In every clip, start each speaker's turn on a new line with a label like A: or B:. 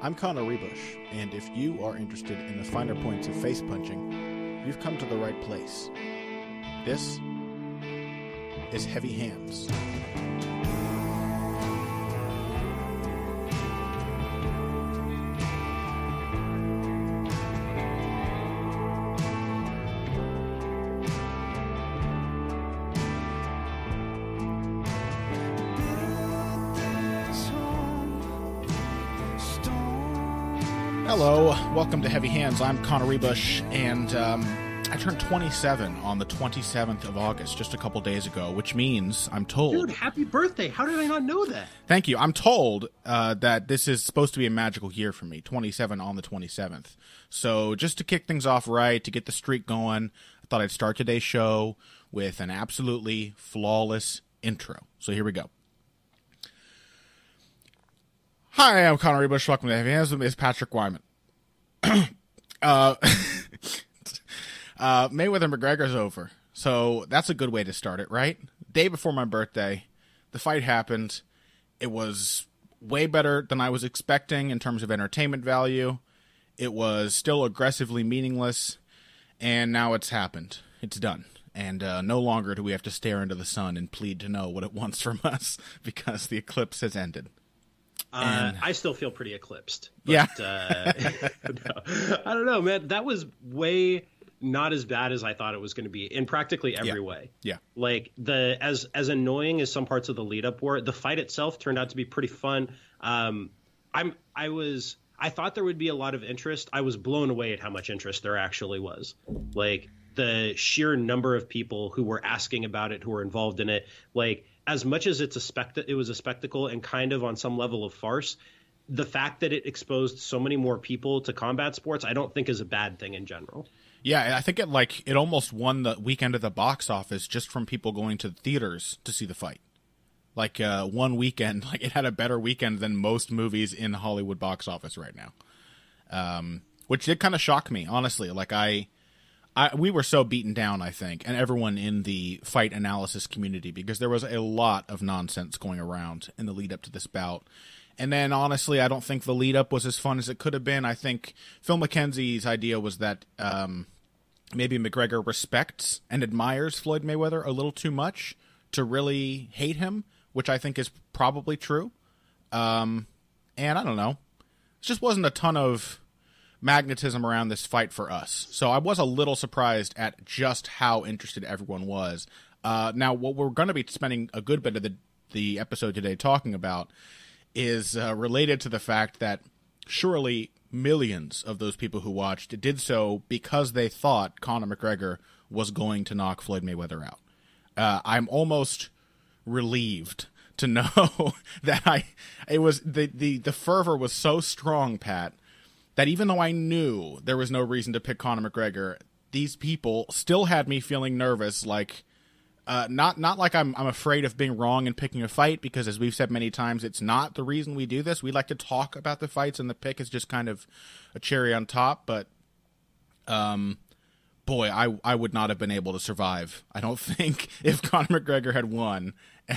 A: I'm Connor Ruebusch, and if you are interested in the finer points of face punching, you've come to the right place. This is Heavy Hands. Hello, welcome to Heavy Hands. I'm Connor Ruebusch, and I turned 27 on the 27th of August, just a couple days ago, which means I'm told...
B: Dude, happy birthday. How did I not know that?
A: Thank you. I'm told that this is supposed to be a magical year for me, 27 on the 27th. So just to kick things off right, to get the streak going, I thought I'd start today's show with an absolutely flawless intro. So here we go. Hi, I'm Connor Ruebusch. Welcome to Heavy Hands. With me is Patrick Wyman. Mayweather McGregor's over. So that's a good way to start it, right? Day before my birthday, the fight happened. It was way better than I was expecting in terms of entertainment value. It was still aggressively meaningless. And now it's happened. It's done. And no longer do we have to stare into the sun and plead to know what it wants from us because the eclipse has ended.
B: I still feel pretty eclipsed. But,
A: yeah.
B: No, I don't know, man. That was way not as bad as I thought it was going to be in practically every way.
A: Yeah.
B: Like as annoying as some parts of the lead up were, the fight itself turned out to be pretty fun. I thought there would be a lot of interest. I was blown away at how much interest there actually was. Like the sheer number of people who were asking about it, who were involved in it. Like, as much as it was a spectacle and kind of on some level of farce, the fact that it exposed so many more people to combat sports, I don't think is a bad thing in general.
A: Yeah, I think it almost won the weekend at the box office just from people going to the theaters to see the fight. Like one weekend, like it had a better weekend than most movies in the Hollywood box office right now, which did kind of shock me, honestly. Like we were so beaten down, I think, and everyone in the fight analysis community, because there was a lot of nonsense going around in the lead up to this bout. And then, honestly, I don't think the lead up was as fun as it could have been. I think Phil McKenzie's idea was that maybe McGregor respects and admires Floyd Mayweather a little too much to really hate him, which I think is probably true. And I don't know. It just wasn't a ton of magnetism around this fight for us. So I was a little surprised at just how interested everyone was. Now, what we're going to be spending a good bit of the episode today talking about is related to the fact that surely millions of those people who watched did so because they thought Conor McGregor was going to knock Floyd Mayweather out. I'm almost relieved to know that the fervor was so strong, Pat, that even though I knew there was no reason to pick Conor McGregor, these people still had me feeling nervous, like not like I'm afraid of being wrong and picking a fight, because as we've said many times, it's not the reason we do this. We like to talk about the fights, and the pick is just kind of a cherry on top. But boy, I would not have been able to survive, I don't think, if Conor McGregor had won.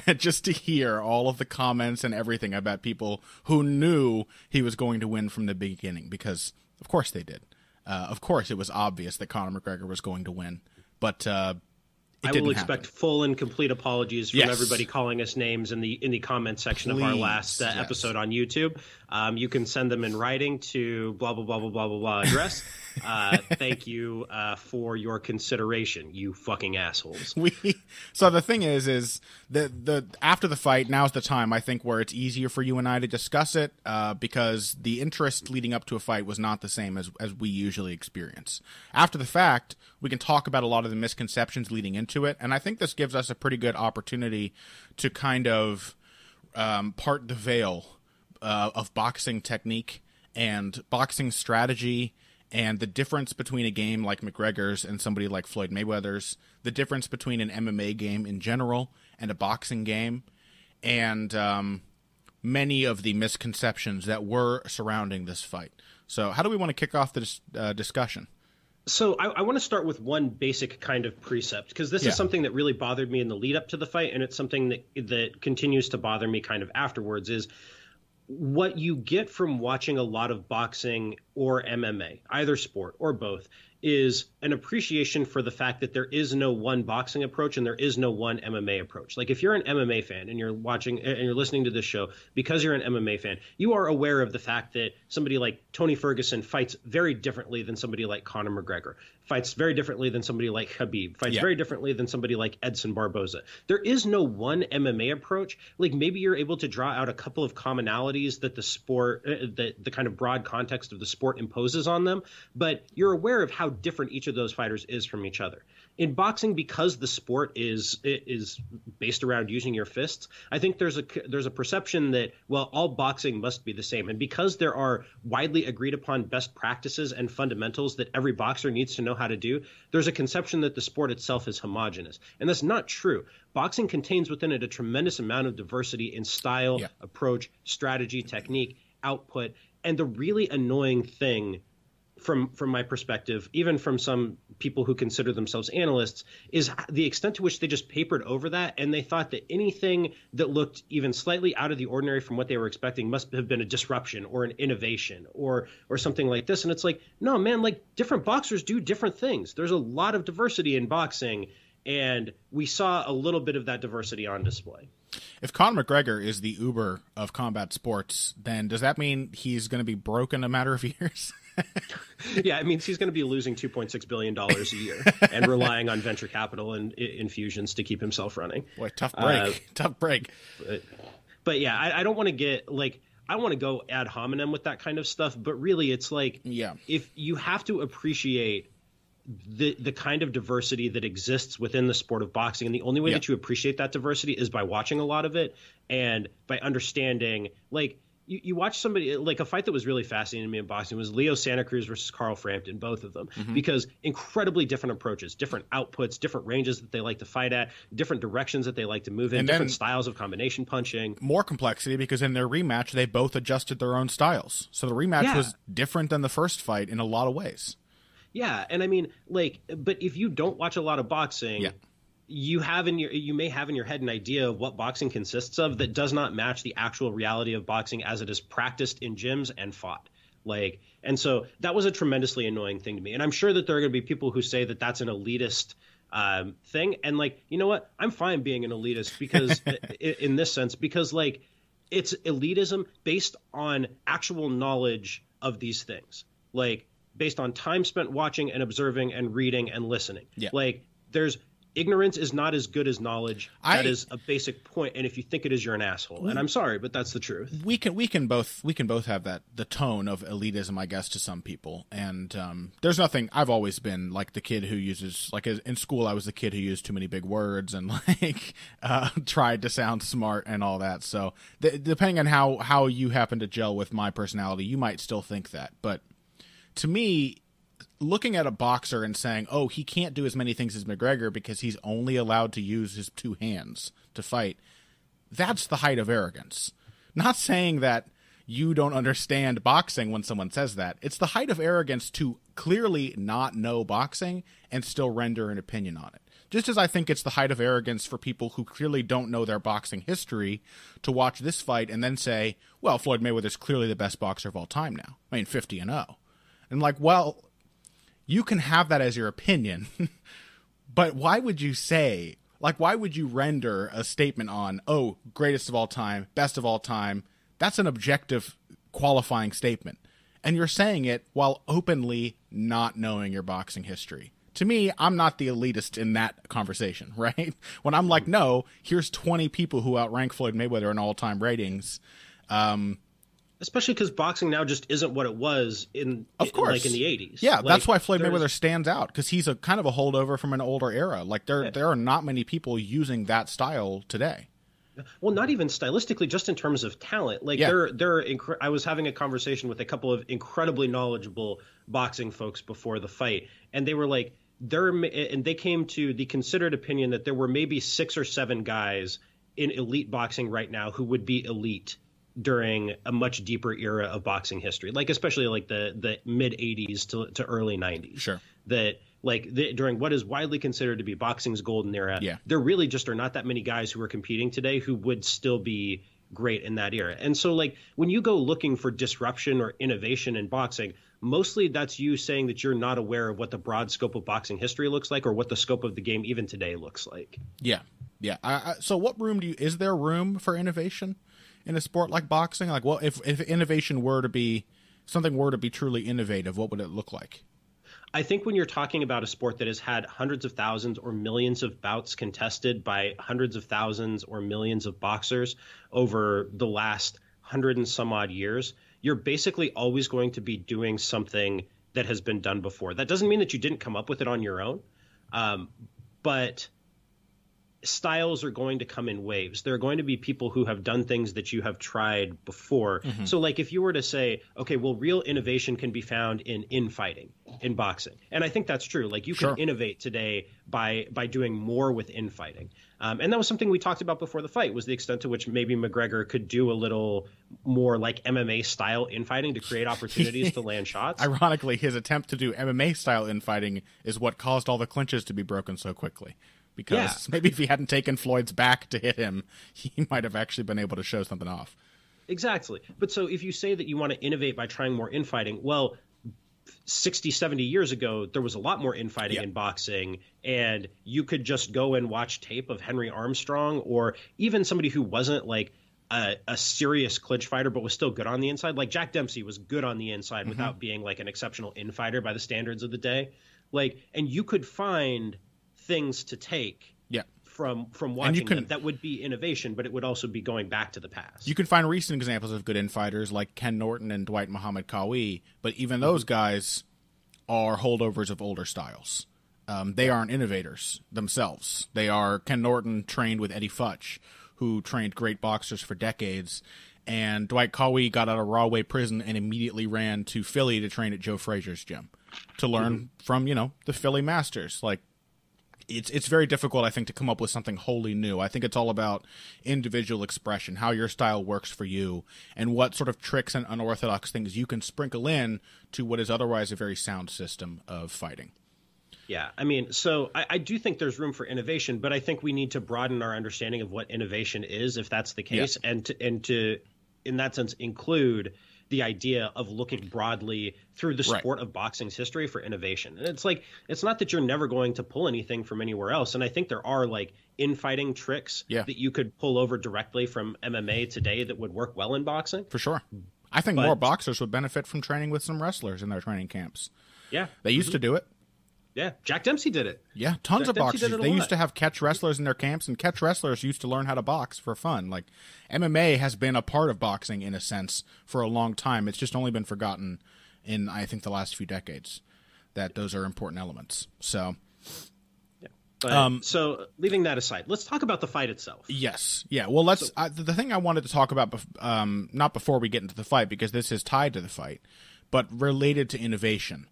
A: And just to hear all of the comments and everything about people who knew he was going to win from the beginning, because of course they did. Of course it was obvious that Conor McGregor was going to win, but I will
B: expect full and complete apologies from everybody calling us names in the comment section of our last episode on YouTube. You can send them in writing to blah blah blah blah blah blah blah address. Thank you for your consideration, you fucking assholes.
A: So the thing is the after the fight, now's the time, I think, where it's easier for you and I to discuss it, because the interest leading up to a fight was not the same as we usually experience. After the fact, we can talk about a lot of the misconceptions leading into it, and I think this gives us a pretty good opportunity to kind of part the veil of boxing technique and boxing strategy, and the difference between a game like McGregor's and somebody like Floyd Mayweather's, the difference between an MMA game in general and a boxing game, and many of the misconceptions that were surrounding this fight. So how do we want to kick off this discussion?
B: So I want to start with one basic kind of precept, because this is something that really bothered me in the lead up to the fight, and it's something that continues to bother me kind of afterwards, is what you get from watching a lot of boxing or MMA, either sport or both, is an appreciation for the fact that there is no one boxing approach and there is no one MMA approach. Like if you're an MMA fan and you're watching and you're listening to this show because you're an MMA fan, you are aware of the fact that somebody like Tony Ferguson fights very differently than somebody like Conor McGregor, fights very differently than somebody like Khabib, fights very differently than somebody like Edson Barboza. There is no one MMA approach. Like maybe you're able to draw out a couple of commonalities that the sport, the kind of broad context of the sport imposes on them, but you're aware of how different each of those fighters is from each other. In boxing, because the sport is based around using your fists, I think there's a perception that, well, all boxing must be the same. And because there are widely agreed upon best practices and fundamentals that every boxer needs to know how to do, there's a conception that the sport itself is homogenous. And that's not true. Boxing contains within it a tremendous amount of diversity in style, approach, strategy, technique, output. And the really annoying thing from my perspective, even from some people who consider themselves analysts, is the extent to which they just papered over that, and they thought that anything that looked even slightly out of the ordinary from what they were expecting must have been a disruption or an innovation or something like this. And it's like, no, man, like different boxers do different things. There's a lot of diversity in boxing, and we saw a little bit of that diversity on display.
A: If Conor McGregor is the Uber of combat sports, then does that mean he's going to be broke in a matter of years?
B: Yeah, it means he's going to be losing $2.6 billion a year and relying on venture capital and infusions to keep himself running.
A: Boy, tough break. Tough break.
B: But yeah, I don't want to get like, I want to go ad hominem with that kind of stuff. But really, it's like, if you have to appreciate the kind of diversity that exists within the sport of boxing, and the only way that you appreciate that diversity is by watching a lot of it and by understanding, like, you watch somebody, like a fight that was really fascinating to me in boxing was Leo Santa Cruz versus Carl Frampton, both of them, because incredibly different approaches, different outputs, different ranges that they like to fight at, different directions that they like to move in, and different styles of combination punching. More
A: complexity because in their rematch, they both adjusted their own styles. So the rematch was different than the first fight in a lot of ways.
B: Yeah, and I mean, like, but if you don't watch a lot of boxing, you may have in your head an idea of what boxing consists of that does not match the actual reality of boxing as it is practiced in gyms and fought. Like, and so that was a tremendously annoying thing to me. And I'm sure that there are going to be people who say that that's an elitist thing. And like, you know what? I'm fine being an elitist because in this sense, because like it's elitism based on actual knowledge of these things. Like, based on time spent watching and observing and reading and listening. Like ignorance is not as good as knowledge. That is a basic point. And if you think it is, you're an asshole. And I'm sorry, but that's the truth.
A: We can both have the tone of elitism, I guess, to some people. And there's nothing. I've always been like the kid who uses, like in school, I was the kid who used too many big words and like tried to sound smart and all that. So depending on how you happen to gel with my personality, you might still think that. But to me, looking at a boxer and saying, oh, he can't do as many things as McGregor because he's only allowed to use his two hands to fight, that's the height of arrogance. Not saying that you don't understand boxing when someone says that. It's the height of arrogance to clearly not know boxing and still render an opinion on it. Just as I think it's the height of arrogance for people who clearly don't know their boxing history to watch this fight and then say, well, Floyd Mayweather's clearly the best boxer of all time now. I mean, 50-0. And like, well, you can have that as your opinion, but why would you say, like, why would you render a statement on, oh, greatest of all time, best of all time? That's an objective qualifying statement. And you're saying it while openly not knowing your boxing history. To me, I'm not the elitist in that conversation, right? When I'm like, no, here's 20 people who outrank Floyd Mayweather in all-time ratings.
B: Especially because boxing now just isn't what it was like in the 80s.
A: Yeah, like, that's why Floyd Mayweather stands out, because he's a kind of a holdover from an older era. Like there are not many people using that style today.
B: Well, not even stylistically, just in terms of talent. Like I was having a conversation with a couple of incredibly knowledgeable boxing folks before the fight, and they were like, they came to the considered opinion that there were maybe 6 or 7 guys in elite boxing right now who would be elite during a much deeper era of boxing history, like especially like the mid 80s to early 90s.
A: Sure.
B: That like during what is widely considered to be boxing's golden era, there really just are not that many guys who are competing today who would still be great in that era. And so like when you go looking for disruption or innovation in boxing, mostly that's you saying that you're not aware of what the broad scope of boxing history looks like or what the scope of the game even today looks like.
A: Yeah. So what room is there room for innovation in a sport like boxing? Like, well, if innovation were to be, something were to be truly innovative, what would it look like?
B: I think when you're talking about a sport that has had hundreds of thousands or millions of bouts contested by hundreds of thousands or millions of boxers over the last 100 and some odd years, you're basically always going to be doing something that has been done before. That doesn't mean that you didn't come up with it on your own, but styles are going to come in waves. There are going to be people who have done things that you have tried before. Mm-hmm. So like if you were to say, okay, well, real innovation can be found in infighting, in boxing. And I think that's true. Like you can innovate today by doing more with infighting. And that was something we talked about before the fight, was the extent to which maybe McGregor could do a little more like MMA style infighting to create opportunities to land shots.
A: Ironically, his attempt to do MMA style infighting is what caused all the clinches to be broken so quickly. Because maybe if he hadn't taken Floyd's back to hit him, he might have actually been able to show something off.
B: Exactly. But so if you say that you want to innovate by trying more infighting, well, 60, 70 years ago, there was a lot more infighting in boxing, and you could just go and watch tape of Henry Armstrong or even somebody who wasn't like a serious clinch fighter but was still good on the inside. Like Jack Dempsey was good on the inside without being like an exceptional infighter by the standards of the day. Like, and you could find things to take from watching them that would be innovation, but it would also be going back to the past.
A: You can find recent examples of good infighters like Ken Norton and Dwight Muhammad Qawi, but even those guys are holdovers of older styles. They aren't innovators themselves. They are Ken Norton trained with Eddie Futch, who trained great boxers for decades, and Dwight Qawi got out of Rahway prison and immediately ran to Philly to train at Joe Frazier's gym to learn from, the Philly masters. Like, It's very difficult, I think, to come up with something wholly new. I think it's all about individual expression, how your style works for you, and what sort of tricks and unorthodox things you can sprinkle in to what is otherwise a very sound system of fighting.
B: Yeah, I mean, so I do think there's room for innovation, but I think we need to broaden our understanding of what innovation is, if that's the case, and to, in that sense, include the idea of looking broadly through the sport of boxing's history for innovation. And it's like, it's not that you're never going to pull anything from anywhere else. And I think there are like infighting tricks that you could pull over directly from MMA today that would work well in boxing.
A: For sure. I think more boxers would benefit from training with some wrestlers in their training camps.
B: Yeah.
A: They used to do it.
B: Yeah, Jack Dempsey did it.
A: Yeah, tons of boxers. They used to have catch wrestlers in their camps, and catch wrestlers used to learn how to box for fun. Like, MMA has been a part of boxing, in a sense, for a long time. It's just only been forgotten in, I think, the last few decades, that those are important elements. So,
B: so leaving that aside, let's talk about the fight itself.
A: Yes. Yeah, well, the thing I wanted to talk about, not before we get into the fight, because this is tied to the fight, but related to innovation,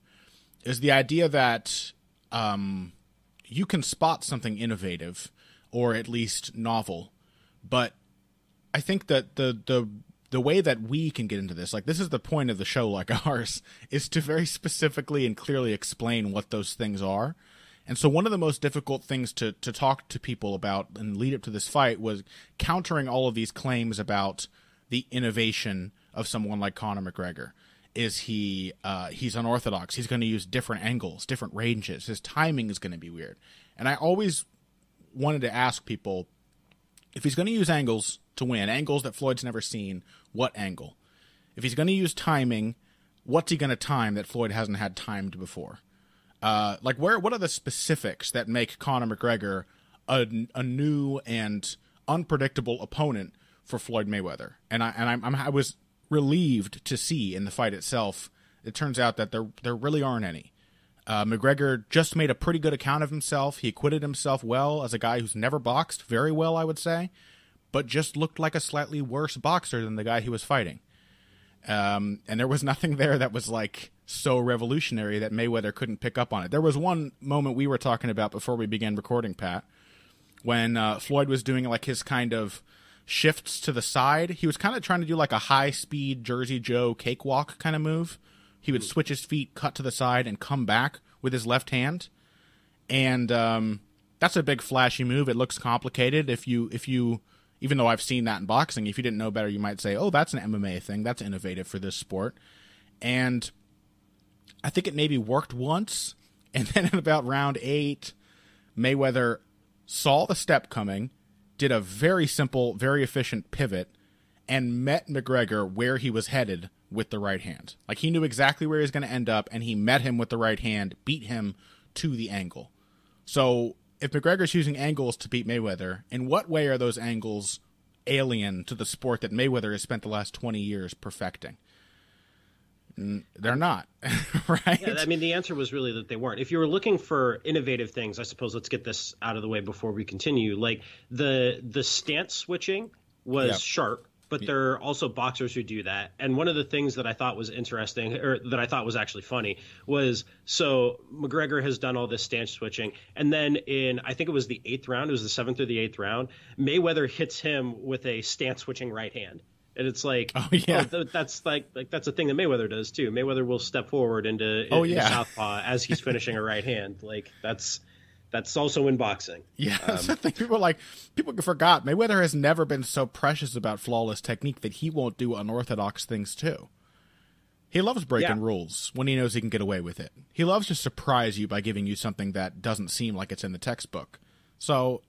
A: is the idea that you can spot something innovative or at least novel, but I think that the way that we can get into this, like this is the point of the show like ours, is to very specifically and clearly explain what those things are. And so one of the most difficult things to talk to people about and lead up to this fight was countering all of these claims about the innovation of someone like Conor McGregor. Is he's unorthodox. He's going to use different angles, different ranges. His timing is going to be weird. And I always wanted to ask people, if he's going to use angles to win, angles that Floyd's never seen, what angle? If he's going to use timing, what's he going to time that Floyd hasn't had timed before? What are the specifics that make Conor McGregor a new and unpredictable opponent for Floyd Mayweather? And I was relieved to see in the fight itself, it turns out that there really aren't any. McGregor just made a pretty good account of himself. He acquitted himself well as a guy who's never boxed, very well, I would say, but just looked like a slightly worse boxer than the guy he was fighting. And there was nothing there that was like so revolutionary that Mayweather couldn't pick up on it. There was one moment we were talking about before we began recording, Pat, when Floyd was doing like his kind of shifts to the side. He was kind of trying to do like a high-speed Jersey Joe cakewalk kind of move. He would switch his feet, cut to the side, and come back with his left hand. And that's a big flashy move. It looks complicated. If you Even though I've seen that in boxing, if you didn't know better, you might say, oh, that's an MMA thing. That's innovative for this sport. And I think it maybe worked once. And then in about round 8, Mayweather saw the step coming, did a very simple, very efficient pivot, and met McGregor where he was headed with the right hand. Like, he knew exactly where he was going to end up, and he met him with the right hand, beat him to the angle. So if McGregor's using angles to beat Mayweather, in what way are those angles alien to the sport that Mayweather has spent the last 20 years perfecting? They're not, right?
B: Yeah, I mean, the answer was really that they weren't. If you were looking for innovative things, I suppose let's get this out of the way before we continue. Like, the stance switching was sharp. But there are also boxers who do that. And one of the things that I thought was interesting, or that I thought was actually funny, was so McGregor has done all this stance switching. And then in, I think it was the 8th round, it was the 7th or the 8th round, Mayweather hits him with a stance switching right hand. And it's like, that's that's a thing that Mayweather does too. Mayweather will step forward into southpaw as he's finishing a right hand. Like, that's also in boxing.
A: Yeah, that's the thing. People forgot Mayweather has never been so precious about flawless technique that he won't do unorthodox things too. He loves breaking rules when he knows he can get away with it. He loves to surprise you by giving you something that doesn't seem like it's in the textbook. So,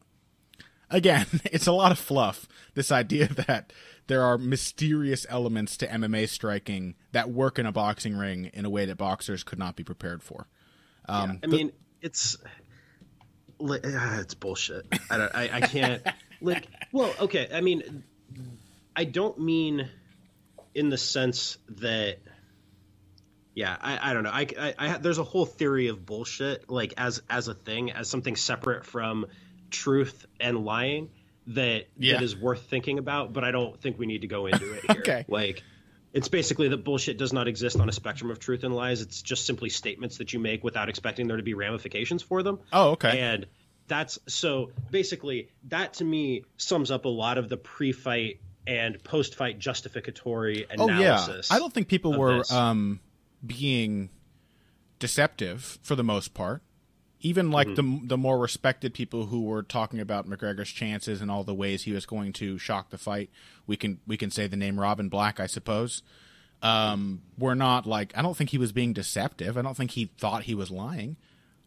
A: again, it's a lot of fluff, this idea that there are mysterious elements to MMA striking that work in a boxing ring in a way that boxers could not be prepared for.
B: Mean, it's bullshit. I can't like. Well, okay. I mean, I don't mean in the sense that. Yeah, I don't know. I there's a whole theory of bullshit, like as a thing, as something separate from truth and lying that is worth thinking about. But I don't think we need to go into it here.
A: Okay.
B: Like, it's basically that bullshit does not exist on a spectrum of truth and lies. It's just simply statements that you make without expecting there to be ramifications for them.
A: Oh, okay.
B: And that's so basically that to me sums up a lot of the pre-fight and post-fight justificatory analysis.
A: I don't think people were being deceptive for the most part. Even like the more respected people who were talking about McGregor's chances and all the ways he was going to shock the fight, we can say the name Robin Black, I suppose. We're not like, I don't think he was being deceptive. I don't think he thought he was lying.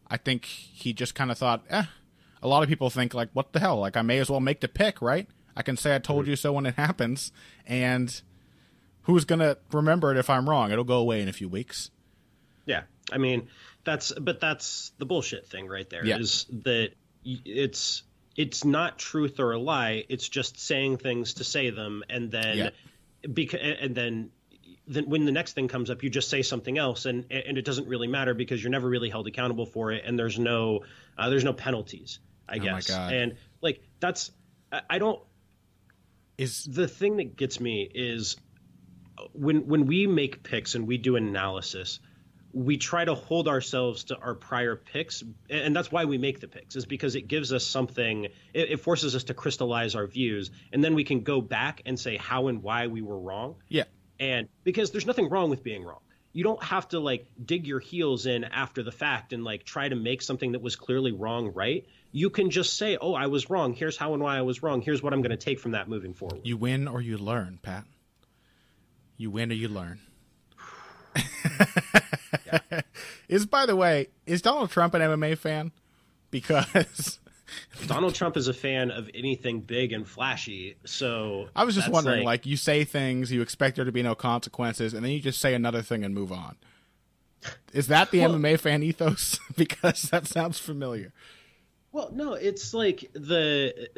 A: I think he just kind of thought, a lot of people think like, what the hell? Like, I may as well make the pick, right? I can say I told you so when it happens, and who's going to remember it if I'm wrong? It'll go away in a few weeks.
B: Yeah. I mean, that's the bullshit thing right there.
A: Yeah.
B: Is that it's not truth or a lie. It's just saying things to say them. And then, then when the next thing comes up, you just say something else, and it doesn't really matter because you're never really held accountable for it. And there's no penalties, I guess.
A: My God.
B: And like, that's, the thing that gets me is when we make picks and we do an analysis, we try to hold ourselves to our prior picks, and that's why we make the picks, is because it gives us something. It forces us to crystallize our views, and then we can go back and say how and why we were wrong.
A: Yeah.
B: And because there's nothing wrong with being wrong. You don't have to like dig your heels in after the fact and like try to make something that was clearly wrong right. You can just say, oh, I was wrong. Here's how and why I was wrong. Here's what I'm going to take from that moving forward.
A: You win or you learn, Pat. You win or you learn. By the way, is Donald Trump an MMA fan? Because
B: Donald Trump is a fan of anything big and flashy. So
A: I was just wondering, like, you say things, you expect there to be no consequences, and then you just say another thing and move on. Is that the MMA fan ethos? Because that sounds familiar.
B: Well, no, it's like the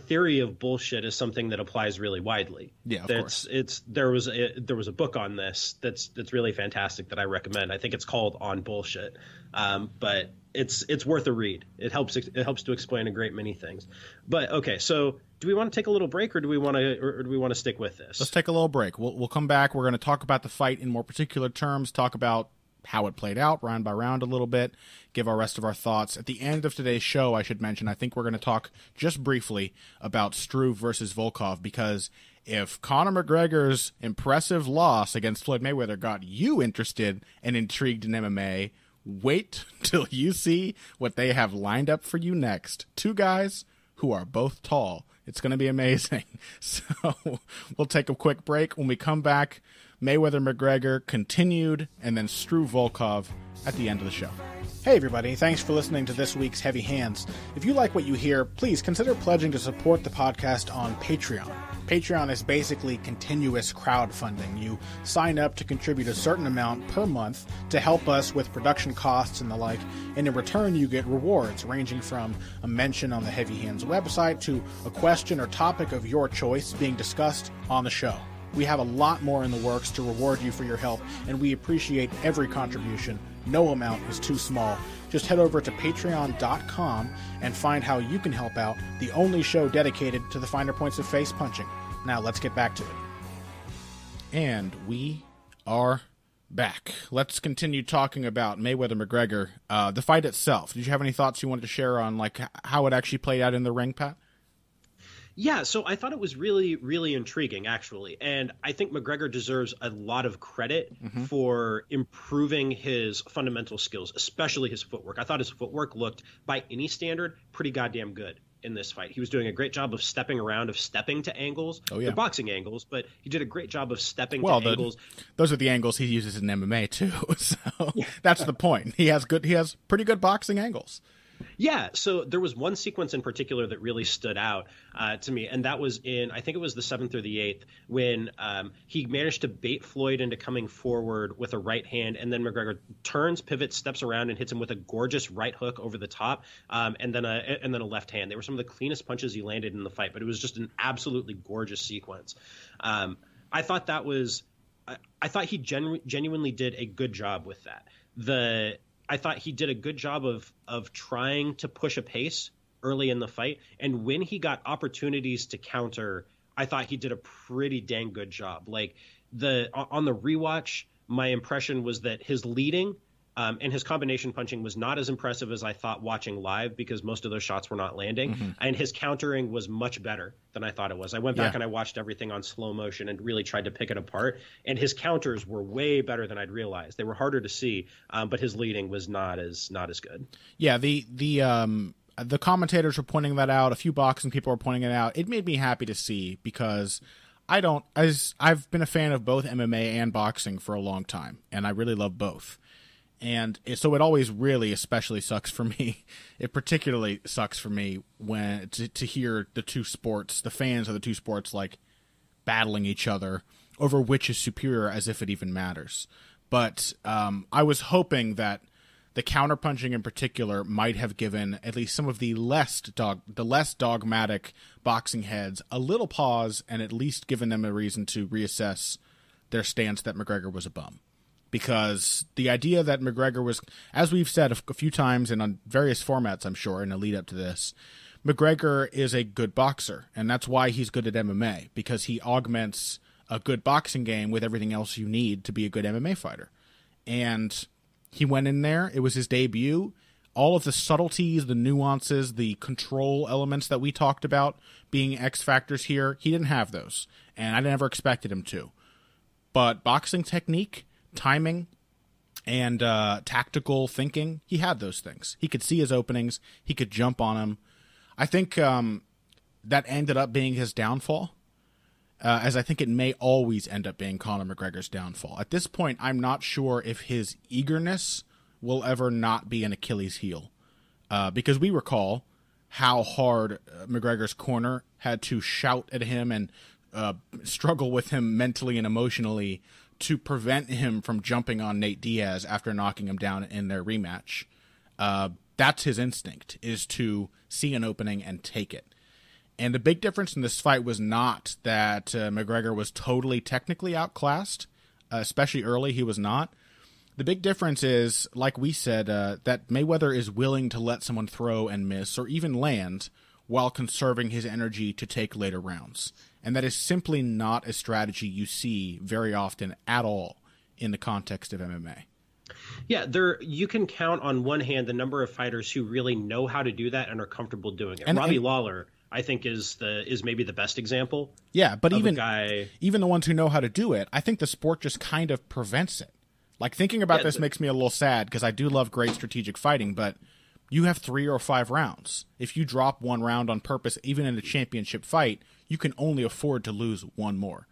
B: theory of bullshit is something that applies really widely.
A: Yeah, of course.
B: There was a book on this that's really fantastic that I recommend. I think it's called On Bullshit, but it's worth a read. It helps to explain a great many things. But okay, so do we want to take a little break, or do we want to stick with this?
A: Let's take a little break. We'll come back. We're going to talk about the fight in more particular terms. Talk about how it played out round by round a little bit, give our rest of our thoughts. At the end of today's show, I should mention, I think we're going to talk just briefly about Struve versus Volkov, because if Conor McGregor's impressive loss against Floyd Mayweather got you interested and intrigued in MMA, wait till you see what they have lined up for you next. Two guys who are both tall It's going to be amazing. So we'll take a quick break. When we come back, Mayweather-McGregor continued, and then Struve Volkov at the end of the show. Hey everybody, thanks for listening to this week's Heavy Hands. If you like what you hear, please consider pledging to support the podcast on Patreon. Patreon is basically continuous crowdfunding. You sign up to contribute a certain amount per month to help us with production costs and the like, and in return you get rewards ranging from a mention on the Heavy Hands website to a question or topic of your choice being discussed on the show. We have a lot more in the works to reward you for your help, and we appreciate every contribution. No amount is too small. Just head over to patreon.com and find how you can help out, the only show dedicated to the finer points of face punching. Now let's get back to it. And we are back. Let's continue talking about Mayweather-McGregor. The fight itself. Did you have any thoughts you wanted to share on like how it actually played out in the ring, Pat?
B: Yeah, so I thought it was really, really intriguing, actually. And I think McGregor deserves a lot of credit for improving his fundamental skills, especially his footwork. I thought his footwork looked, by any standard, pretty goddamn good in this fight. He was doing a great job of stepping around, of stepping to angles. Oh, yeah. They're boxing angles, but he did a great job of stepping to angles.
A: Those are the angles he uses in MMA, too. So that's the point. He has pretty good boxing angles.
B: Yeah, so there was one sequence in particular that really stood out to me, and that was in, I think it was the 7th or the 8th, when he managed to bait Floyd into coming forward with a right hand, and then McGregor turns, pivots, steps around, and hits him with a gorgeous right hook over the top, and then a left hand. They were some of the cleanest punches he landed in the fight, but it was just an absolutely gorgeous sequence. I thought he genuinely did a good job with that. I thought he did a good job of trying to push a pace early in the fight. And when he got opportunities to counter, I thought he did a pretty dang good job. Like on the rewatch, my impression was that his leading and his combination punching was not as impressive as I thought watching live, because most of those shots were not landing. And his countering was much better than I thought it was. I went back and I watched everything on slow motion and really tried to pick it apart. And his counters were way better than I'd realized. They were harder to see, but his leading was not as good.
A: Yeah, the commentators were pointing that out. A few boxing people were pointing it out. It made me happy to see, because I've been a fan of both MMA and boxing for a long time, and I really love both. And so it always really especially sucks for me. It particularly sucks for me when to hear the two sports, the fans of the two sports, like battling each other over which is superior, as if it even matters. But I was hoping that the counterpunching in particular might have given at least some of the less dogmatic boxing heads a little pause, and at least given them a reason to reassess their stance that McGregor was a bum. Because the idea that McGregor was, as we've said a few times and on various formats, I'm sure, in a lead up to this, McGregor is a good boxer, and that's why he's good at MMA, because he augments a good boxing game with everything else you need to be a good MMA fighter. And he went in there, it was his debut, all of the subtleties, the nuances, the control elements that we talked about being X factors here, he didn't have those, and I never expected him to. But boxing technique, timing, and tactical thinking, he had those things. He could see his openings. He could jump on them. I think that ended up being his downfall, as I think it may always end up being Conor McGregor's downfall. At this point, I'm not sure if his eagerness will ever not be an Achilles heel, because we recall how hard McGregor's corner had to shout at him and struggle with him mentally and emotionally to prevent him from jumping on Nate Diaz after knocking him down in their rematch. That's his instinct, is to see an opening and take it. And the big difference in this fight was not that McGregor was totally technically outclassed, especially early he was not. The big difference is, like we said, that Mayweather is willing to let someone throw and miss or even land while conserving his energy to take later rounds. And that is simply not a strategy you see very often at all in the context of MMA.
B: Yeah, you can count on one hand the number of fighters who really know how to do that and are comfortable doing it. Robbie Lawler, I think, is maybe the best example.
A: Yeah, but even the ones who know how to do it, I think the sport just kind of prevents it. Like, thinking about this makes me a little sad, because I do love great strategic fighting, but you have 3 or 5 rounds. If you drop one round on purpose, even in a championship fight, you can only afford to lose one more.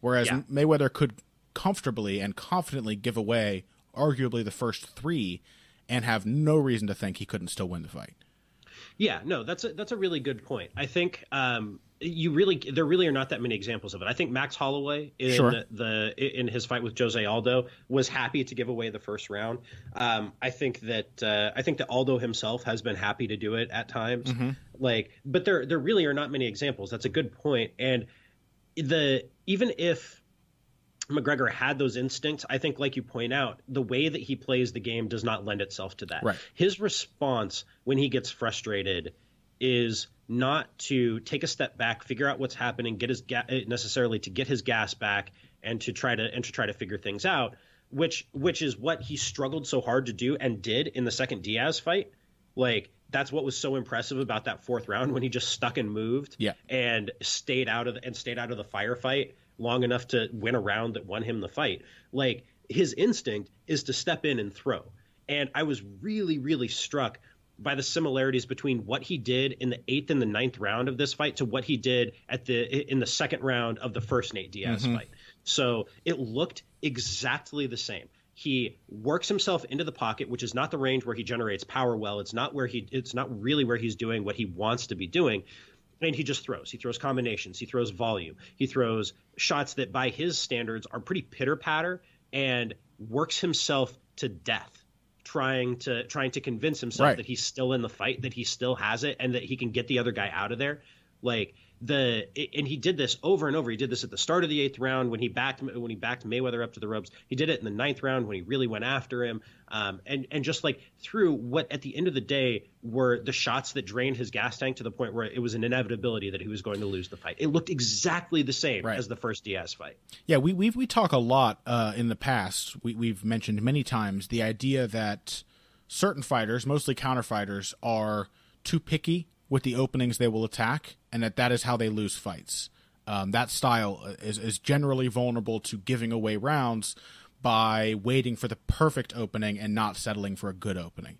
A: Whereas Mayweather could comfortably and confidently give away arguably the first 3 and have no reason to think he couldn't still win the fight.
B: Yeah, no, that's a really good point. I think there really are not that many examples of it. I think Max Holloway in his fight with Jose Aldo was happy to give away the first round. I think that Aldo himself has been happy to do it at times. But there really are not many examples. That's a good point. And even if McGregor had those instincts, I think, like you point out, the way that he plays the game does not lend itself to that.
A: Right.
B: His response when he gets frustrated is not to take a step back, figure out what's happening, necessarily to get his gas back, and to try to figure things out, which is what he struggled so hard to do and did in the second Diaz fight. Like, that's what was so impressive about that 4th round, when he just stuck and moved and stayed out of the firefight long enough to win a round that won him the fight. Like, his instinct is to step in and throw. And I was really, really struck by the similarities between what he did in the 8th and the 9th round of this fight to what he did in the 2nd round of the first Nate Diaz fight. So it looked exactly the same. He works himself into the pocket, which is not the range where he generates power well. It's not really where he's doing what he wants to be doing. And he just throws. He throws combinations. He throws volume. He throws shots that by his standards are pretty pitter-patter, and works himself to death, trying to convince himself that he's still in the fight, that he still has it, and that he can get the other guy out of there. And he did this over and over. He did this at the start of the 8th round when he backed Mayweather up to the ropes. He did it in the 9th round when he really went after him. And just like through what at the end of the day were the shots that drained his gas tank to the point where it was an inevitability that he was going to lose the fight. It looked exactly the same as the first Diaz fight. Yeah,
A: we talk a lot in the past. We've mentioned many times the idea that certain fighters, mostly counter fighters, are too picky with the openings they will attack, and that is how they lose fights. That style is generally vulnerable to giving away rounds by waiting for the perfect opening and not settling for a good opening.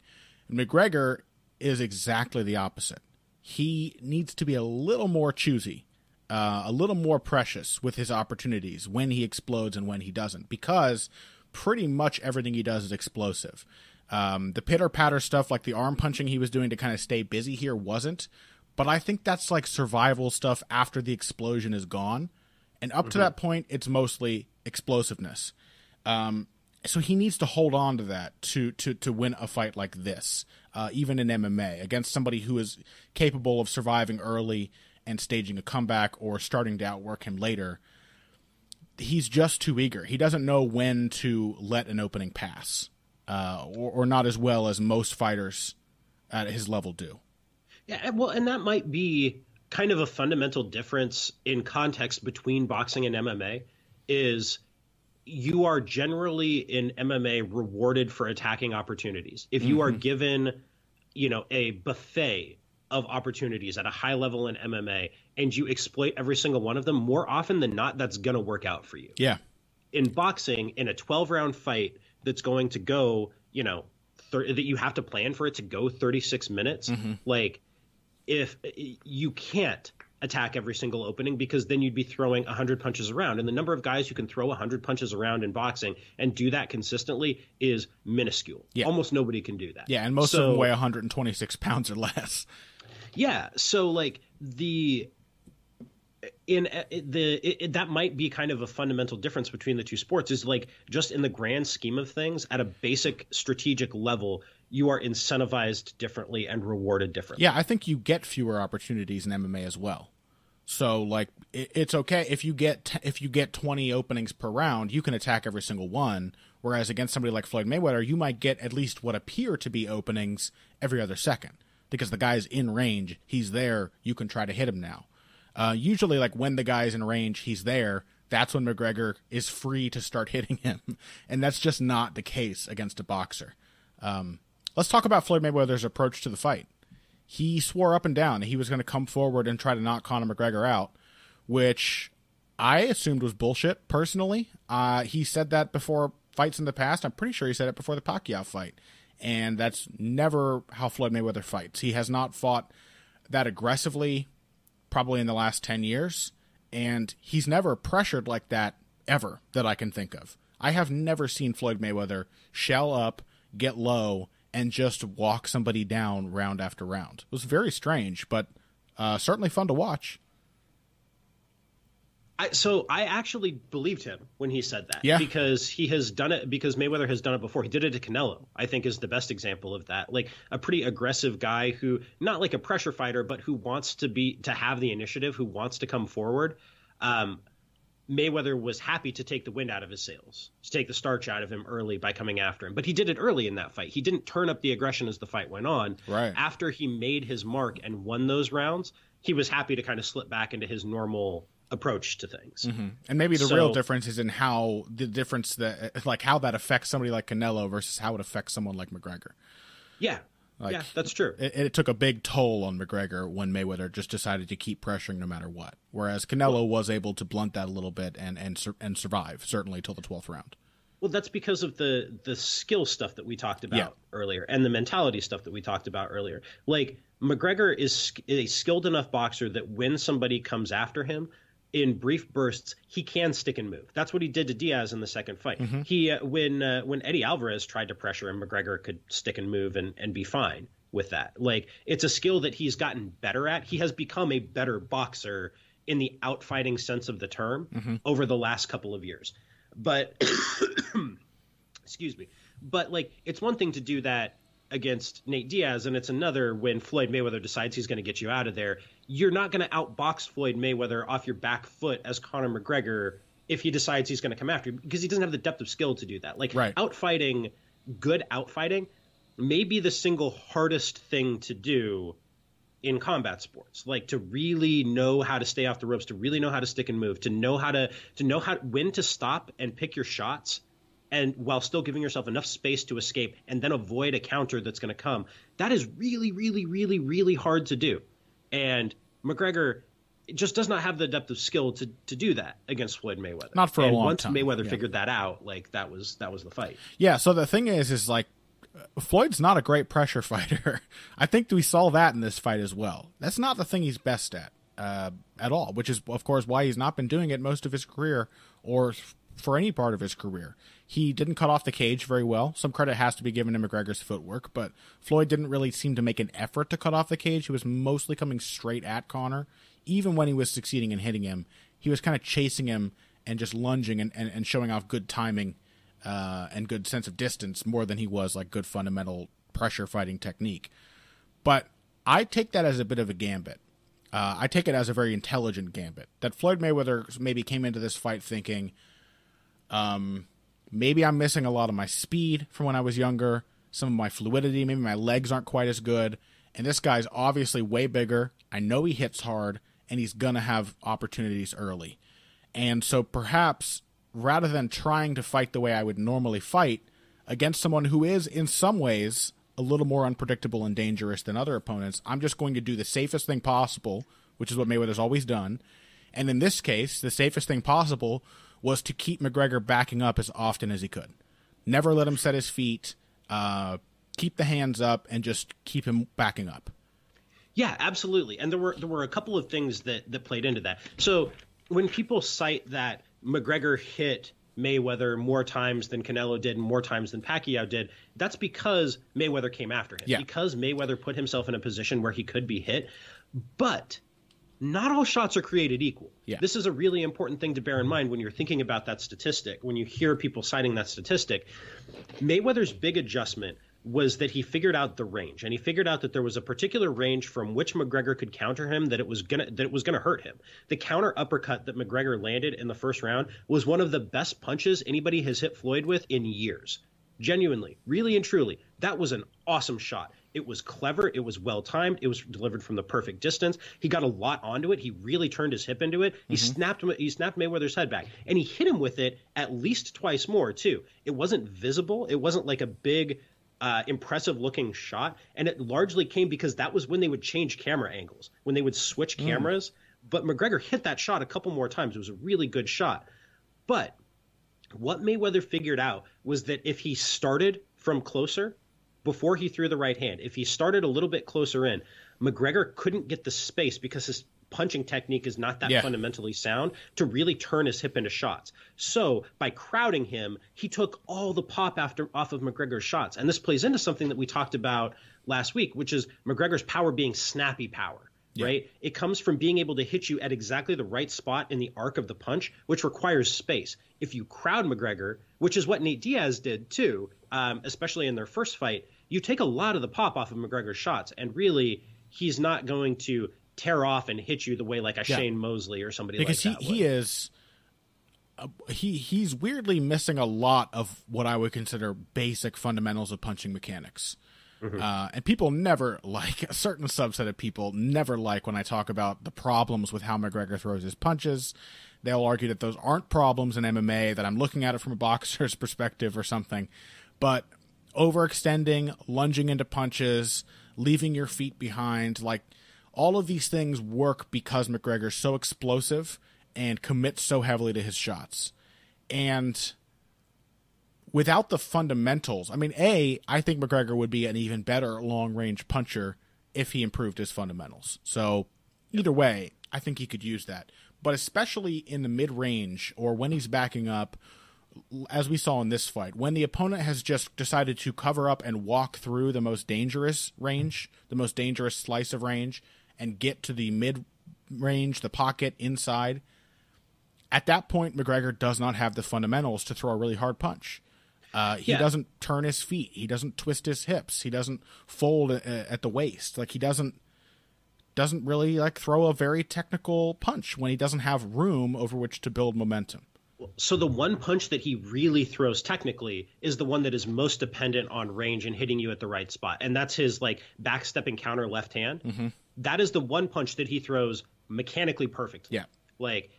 A: And McGregor is exactly the opposite. He needs to be a little more choosy, a little more precious with his opportunities when he explodes and when he doesn't, because pretty much everything he does is explosive. The pitter-patter stuff, like the arm punching he was doing to kind of stay busy here, wasn't. But I think that's like survival stuff after the explosion is gone. And up to that point, it's mostly explosiveness. So he needs to hold on to that to win a fight like this, even in MMA, against somebody who is capable of surviving early and staging a comeback or starting to outwork him later. He's just too eager. He doesn't know when to let an opening pass. Or not as well as most fighters at his level do.
B: Yeah, well, and that might be kind of a fundamental difference in context between boxing and MMA, is you are generally in MMA rewarded for attacking opportunities. If you are given, a buffet of opportunities at a high level in MMA and you exploit every single one of them, more often than not, that's going to work out for you.
A: Yeah.
B: In boxing, in a 12-round fight that's going to go, that you have to plan for it to go 36 minutes, like, if you can't attack every single opening, because then you'd be throwing 100 punches around, and the number of guys who can throw 100 punches around in boxing and do that consistently is minuscule. Yeah. Almost nobody can do that.
A: Yeah, and most of them weigh 126 pounds or less.
B: Yeah, so like that might be kind of a fundamental difference between the two sports, is like, just in the grand scheme of things, at a basic strategic level, you are incentivized differently and rewarded differently.
A: Yeah, I think you get fewer opportunities in MMA as well. So like, it's okay if you get 20 openings per round, you can attack every single one. Whereas against somebody like Floyd Mayweather, you might get at least what appear to be openings every other second, because the guy's in range, he's there, you can try to hit him now. Usually, like, when the guy's in range, he's there, that's when McGregor is free to start hitting him. And that's just not the case against a boxer. Let's talk about Floyd Mayweather's approach to the fight. He swore up and down that he was going to come forward and try to knock Conor McGregor out, which I assumed was bullshit, personally. He said that before fights in the past. I'm pretty sure he said it before the Pacquiao fight. And that's never how Floyd Mayweather fights. He has not fought that aggressively probably in the last 10 years, and he's never pressured like that ever that I can think of. I have never seen Floyd Mayweather shell up, get low, and just walk somebody down round after round. It was very strange, but certainly fun to watch.
B: So I actually believed him when he said that, because he has done it, because Mayweather has done it before. He did it to Canelo, I think, is the best example of that. Like a pretty aggressive guy who, not like a pressure fighter, but who wants to have the initiative, who wants to come forward. Mayweather was happy to take the wind out of his sails, to take the starch out of him early by coming after him. But he did it early in that fight. He didn't turn up the aggression as the fight went on.
A: Right.
B: After he made his mark and won those rounds, he was happy to kind of slip back into his normal approach to things.
A: Mm-hmm. And maybe the real difference is in how how that affects somebody like Canelo versus how it affects someone like McGregor.
B: Yeah. Yeah, that's true.
A: It took a big toll on McGregor when Mayweather just decided to keep pressuring no matter what, whereas Canelo was able to blunt that a little bit and survive, certainly till the 12th round.
B: Well, that's because of the skill stuff that we talked about earlier and the mentality stuff that we talked about earlier. Like, McGregor is a skilled enough boxer that when somebody comes after him, in brief bursts, he can stick and move. That's what he did to Diaz in the second fight. Mm-hmm. He when Eddie Alvarez tried to pressure him, McGregor could stick and move and be fine with that. Like, it's a skill that he's gotten better at. He has become a better boxer in the outfighting sense of the term over the last couple of years. But excuse me. But like, it's one thing to do that against Nate Diaz, and it's another when Floyd Mayweather decides he's going to get you out of there. You're not going to outbox Floyd Mayweather off your back foot as Conor McGregor if he decides he's going to come after you, because he doesn't have the depth of skill to do that. Like, outfighting, good outfighting, may be the single hardest thing to do in combat sports. Like, to really know how to stay off the ropes, to really know how to stick and move, to know when to stop and pick your shots, and while still giving yourself enough space to escape and then avoid a counter that's going to come. That is really, really, really, really hard to do. And McGregor just does not have the depth of skill to do that against Floyd Mayweather.
A: Not for a long time.
B: Once Mayweather figured that out, like, that was the fight.
A: Yeah, so the thing is like, Floyd's not a great pressure fighter. I think we saw that in this fight as well. That's not the thing he's best at all, which is, of course, why he's not been doing it most of his career or for any part of his career. He didn't cut off the cage very well. Some credit has to be given to McGregor's footwork, but Floyd didn't really seem to make an effort to cut off the cage. He was mostly coming straight at Conor. Even when he was succeeding in hitting him, he was kind of chasing him and just lunging and showing off good timing and good sense of distance more than he was like good fundamental pressure fighting technique. But I take that as a bit of a gambit. I take it as a very intelligent gambit. That Floyd Mayweather maybe came into this fight thinking, maybe I'm missing a lot of my speed from when I was younger, some of my fluidity, maybe my legs aren't quite as good, and this guy's obviously way bigger. I know he hits hard, and he's going to have opportunities early. And so perhaps, rather than trying to fight the way I would normally fight against someone who is, in some ways, a little more unpredictable and dangerous than other opponents, I'm just going to do the safest thing possible, which is what Mayweather's always done. And in this case, the safest thing possible was to keep McGregor backing up as often as he could. Never let him set his feet, keep the hands up, and just keep him backing up.
B: Yeah, absolutely. And there were a couple of things that played into that. So when people cite that McGregor hit Mayweather more times than Canelo did and more times than Pacquiao did, that's because Mayweather came after him. Yeah. Because Mayweather put himself in a position where he could be hit. But not all shots are created equal. Yeah. This is a really important thing to bear in mind when you're thinking about that statistic. When you hear people citing that statistic, Mayweather's big adjustment was that he figured out the range, and he figured out that there was a particular range from which McGregor could counter him that it was gonna hurt him. The counter uppercut that McGregor landed in the first round was one of the best punches anybody has hit Floyd with in years. Genuinely, really and truly, that was an awesome shot. It was clever. It was well-timed. It was delivered from the perfect distance. He got a lot onto it. He really turned his hip into it. He snapped Mayweather's head back, and he hit him with it at least twice more, too. It wasn't visible. It wasn't like a big, impressive-looking shot, and it largely came because that was when they would change camera angles, when they would switch cameras. But McGregor hit that shot a couple more times. It was a really good shot. But what Mayweather figured out was that if he started from closer, before he threw the right hand, if he started a little bit closer in, McGregor couldn't get the space because his punching technique is not that fundamentally sound to really turn his hip into shots. So by crowding him, he took all the pop off of McGregor's shots. And this plays into something that we talked about last week, which is McGregor's power being snappy power. Right? It comes from being able to hit you at exactly the right spot in the arc of the punch, which requires space. If you crowd McGregor, which is what Nate Diaz did too, especially in their first fight, you take a lot of the pop off of McGregor's shots, and really he's not going to tear off and hit you the way like a Shane Mosley or somebody like that.
A: Because he's weirdly missing a lot of what I would consider basic fundamentals of punching mechanics. And people never like, a certain subset of people never like when I talk about the problems with how McGregor throws his punches. They'll argue that those aren't problems in MMA, that I'm looking at it from a boxer's perspective or something. But overextending, lunging into punches, leaving your feet behind, like all of these things work because McGregor's so explosive and commits so heavily to his shots. And without the fundamentals, I mean, I think McGregor would be an even better long-range puncher if he improved his fundamentals. So either way, I think he could use that. But especially in the mid-range or when he's backing up, as we saw in this fight, when the opponent has just decided to cover up and walk through the most dangerous range, the most dangerous slice of range, and get to the mid-range, the pocket, inside, at that point, McGregor does not have the fundamentals to throw a really hard punch. He doesn't turn his feet. He doesn't twist his hips. He doesn't fold at the waist. Like, he doesn't really like throw a very technical punch when he doesn't have room over which to build momentum.
B: So the one punch that he really throws technically is the one that is most dependent on range and hitting you at the right spot. And that's his like backstepping counter left hand. Mm-hmm. That is the one punch that he throws mechanically perfectly.
A: Yeah.
B: Like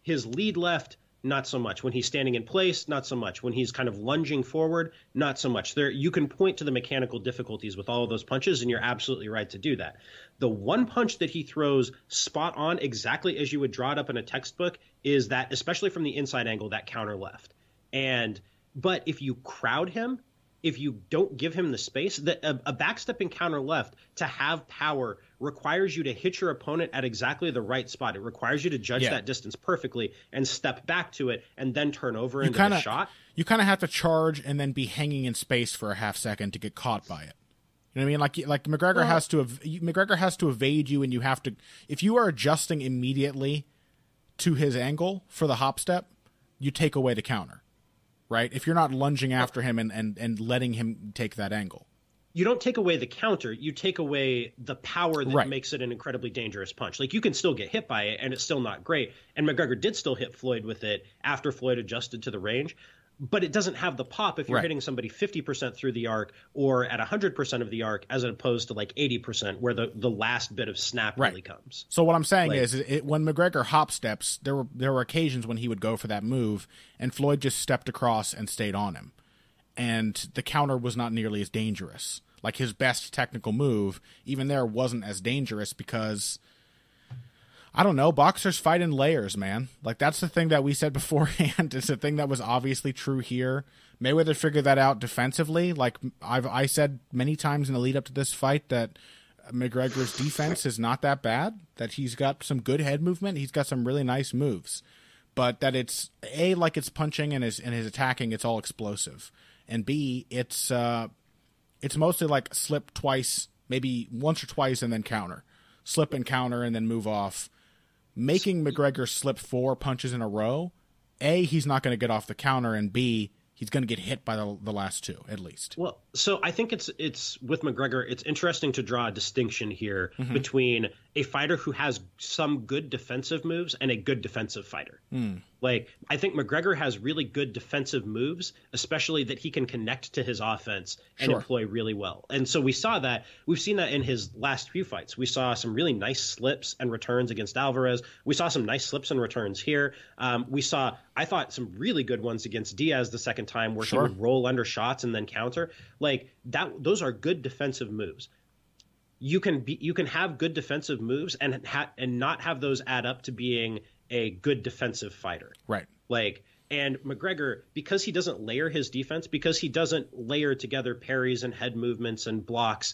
B: his lead left, not so much. When he's standing in place, not so much. When he's kind of lunging forward, not so much. There, you can point to the mechanical difficulties with all of those punches, and you're absolutely right to do that. The one punch that he throws spot on, exactly as you would draw it up in a textbook, is that, especially from the inside angle, that counter left. But if you crowd him, if you don't give him the space, a backstepping counter left to have power requires you to hit your opponent at exactly the right spot. It requires you to judge that distance perfectly and step back to it and then turn over into the shot.
A: You kind of have to charge and then be hanging in space for a half second to get caught by it. You know what I mean? Like McGregor has to evade you, and you have to, if you are adjusting immediately to his angle for the hop step, you take away the counter. Right? If you're not lunging after him and letting him take that angle.
B: You don't take away the counter. You take away the power that makes it an incredibly dangerous punch. Like, you can still get hit by it, and it's still not great. And McGregor did still hit Floyd with it after Floyd adjusted to the range. But it doesn't have the pop if you're hitting somebody 50% through the arc or at 100% of the arc, as opposed to like 80% where the last bit of snap really comes.
A: So what I'm saying is when McGregor hop steps, there were occasions when he would go for that move and Floyd just stepped across and stayed on him. And the counter was not nearly as dangerous. Like, his best technical move, even there, wasn't as dangerous because, I don't know, boxers fight in layers, man. Like, that's the thing that we said beforehand. It's the thing that was obviously true here. Mayweather figured that out defensively. Like, I said many times in the lead up to this fight that McGregor's defense is not that bad, that he's got some good head movement, he's got some really nice moves, but that it's, A, like it's punching and his attacking, it's all explosive, and B, it's mostly like slip twice, maybe once or twice, and then counter. Slip and counter and then move off. Making McGregor slip 4 punches in a row, A, he's not going to get off the counter, and B, he's going to get hit by the last 2, at least.
B: Well, so I think it's with McGregor, it's interesting to draw a distinction here between a fighter who has some good defensive moves and a good defensive fighter. Like, I think McGregor has really good defensive moves, especially that he can connect to his offense and employ really well. And so we've seen that in his last few fights. We saw some really nice slips and returns against Alvarez. We saw some nice slips and returns here. We saw, I thought, some really good ones against Diaz the second time where he would roll under shots and then counter. Like, those are good defensive moves. You can have good defensive moves and not have those add up to being a good defensive fighter.
A: Right.
B: Like, And McGregor, because he doesn't layer his defense, because he doesn't layer together parries and head movements and blocks,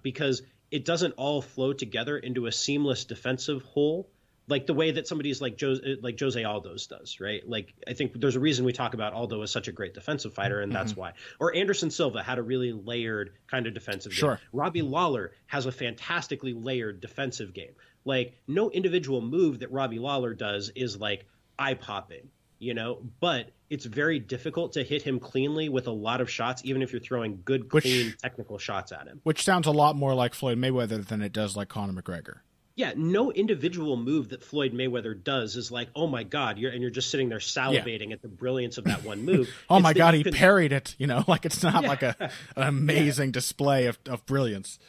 B: because it doesn't all flow together into a seamless defensive whole, like the way that somebody's like Jose Aldo's does, right? Like, I think there's a reason we talk about Aldo as such a great defensive fighter, and that's why. Or Anderson Silva had a really layered kind of defensive game. Robbie Lawler has a fantastically layered defensive game. Like, no individual move that Robbie Lawler does is like eye-popping, you know, but it's very difficult to hit him cleanly with a lot of shots, even if you're throwing good, clean, technical shots at him.
A: Which sounds a lot more like Floyd Mayweather than it does like Conor McGregor.
B: Yeah, no individual move that Floyd Mayweather does is like, oh my God, you're just sitting there salivating at the brilliance of that one move.
A: Oh my God, he parried it, you know, like it's not like an amazing display of brilliance.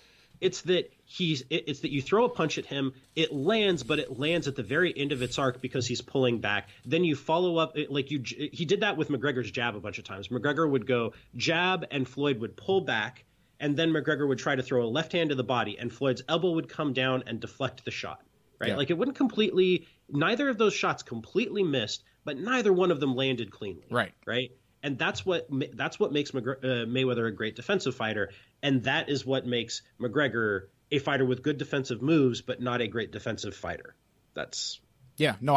B: It's that it's that you throw a punch at him, it lands, but it lands at the very end of its arc because he's pulling back. Then you follow up, he did that with McGregor's jab a bunch of times. McGregor would go jab and Floyd would pull back, and then McGregor would try to throw a left hand to the body, and Floyd's elbow would come down and deflect the shot, right? Yeah. Like, it wouldn't neither of those shots completely missed, but neither one of them landed cleanly. Right. And that's what makes Mayweather a great defensive fighter, and that is what makes McGregor a fighter with good defensive moves, but not a great defensive fighter.
A: I